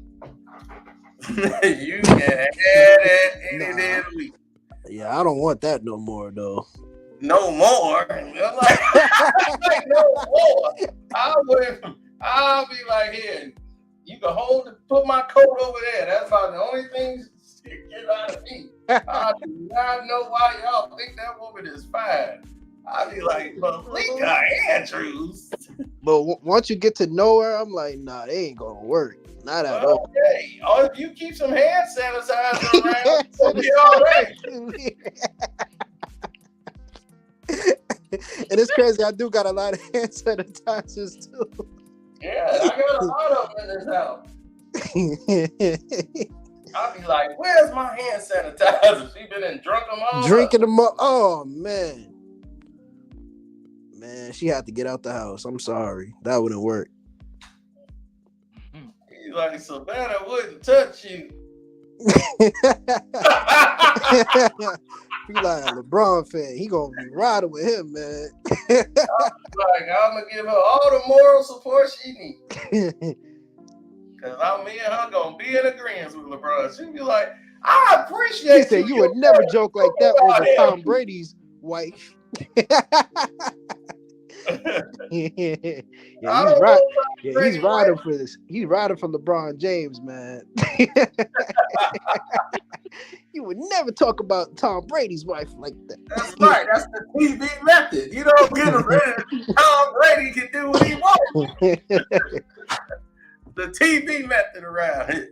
You can have that any day of the week. Yeah, I don't want that no more, though. No more. I'm like, no more. I'll be like, here, you can put my coat over there. That's about the only thing she get out of me. I do not know why y'all think that woman is fine. I'll be like, Malika Andrews. But once you get to know her, I'm like, nah, they ain't gonna work. Not at all. Okay. Or if you keep some hand sanitizer around, it'll be all right. And it's crazy. I do got a lot of hand sanitizers too. Yeah, I got a lot of them in this house. I'll be like, where's my hand sanitizer? She been in drunk them all. Drinking them up. Oh man. Man, she had to get out the house. I'm sorry. That wouldn't work. He's like, Savannah wouldn't touch you. He like a LeBron fan. He gonna be riding with him, man. I'm gonna give her all the moral support she needs. Cause me and her gonna be in agreement with LeBron. She'll be like, I appreciate he said you would never joke like that over Tom Brady's wife. He's riding for this. He's riding for LeBron James, man. You would never talk about Tom Brady's wife like that. That's right. That's the TV method. You don't get him ready. Tom Brady can do what he wants. The TV method around here.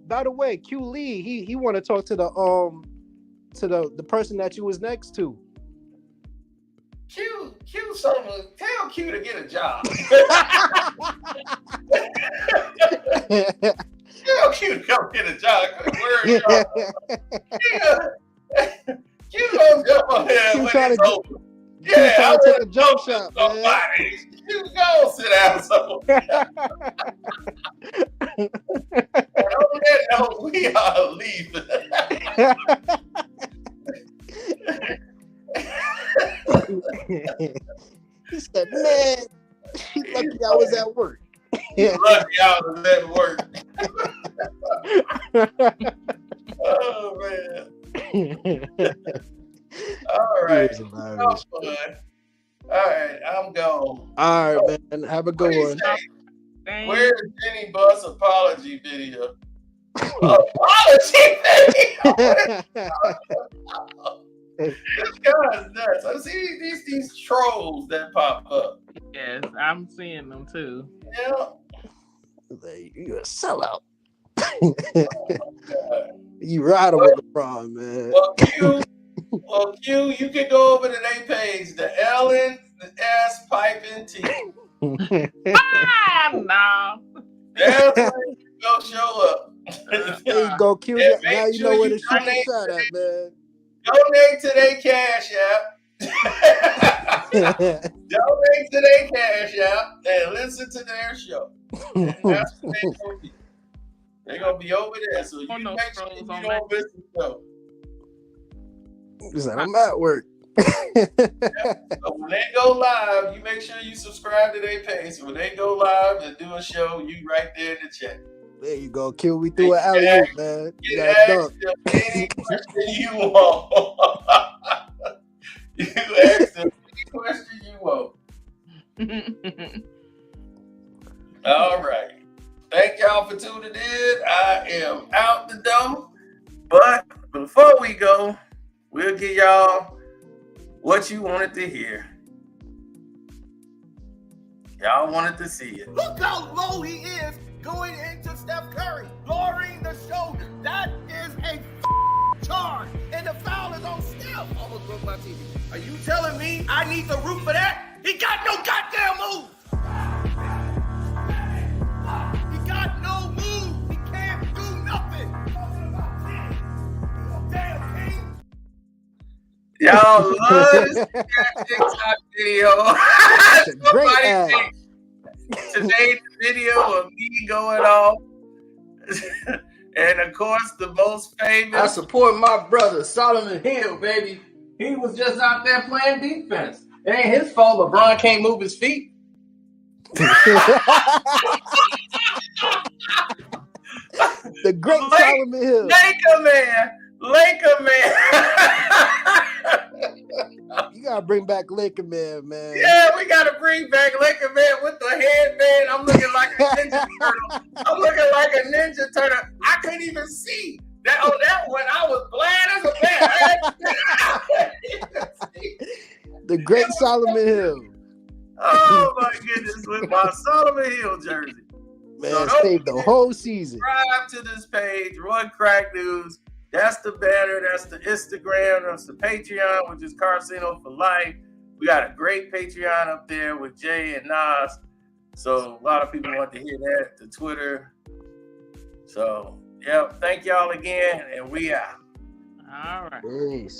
By the way, Q Lee, he want to talk to the person that you was next to. Q something. Tell Q to get a job. Tell Q to come get a job. Q gonna jump on there when it's over. Yeah, trying to take a jump shot, man. Q go sit down somewhere. On that note, we are leaving. He said, man, he's lucky I was at work. Lucky I was at work. Oh, man. All right. All right, I'm gone. All right, man. Have a good one. Where's Jenny Bus apology video? Apology video? This guy's nuts. I see these trolls that pop up. Yes, I'm seeing them too. Yeah. You're a sellout. Oh, God. You ride with LeBron, man. Well, Q, you can go over to their page, the Ellen, the S, Piping T. No. That's where you go show up. There you go, Q. And Now make you sure know where you to shoot your donate shot at, man. Donate to their Cash App. Donate to their Cash App and listen to their show. And that's what they're going to be. They're going to be over there. So you make sure you don't miss the show. He said, I'm at work. So when they go live, you make sure you subscribe to their page. So when they go live and do a show, you right there in the chat. There you go, Q. We threw an alley-oop, man. You got ask them any question you want. You ask them any question you want. All right. Thank y'all for tuning in. I am out the door. But before we go, we'll give y'all what you wanted to hear. Y'all wanted to see it. Look how low he is going into Steph Curry, lowering the shoulder. That is a charge. And the foul is on Steph. Almost broke my TV. Are you telling me I need to root for that? He got no goddamn move. He got no move. He can't do nothing. Damn, King. Y'all love this TikTok video. Somebody think today's video of me going off. And of course, the most famous. I support my brother, Solomon Hill, baby. He was just out there playing defense. It ain't his fault LeBron can't move his feet. The great Solomon Hill. Laker man. You gotta bring back Laker man, man. Yeah, we gotta bring back Laker man with the headband. I'm looking like a ninja turtle. I'm looking like a ninja turtle. I couldn't even see that. On that one, I was blind as a bat. The great Solomon Hill. Oh my goodness, with my Solomon Hill jersey. Man, So saved the whole season. Subscribe to this page, Roy Crack News. That's the banner. That's the Instagram. That's the Patreon, which is Carcino for Life. We got a great Patreon up there with Jay and Nas. So a lot of people want to hear that. The Twitter. So, yeah, thank y'all again, and we out. All right. Peace.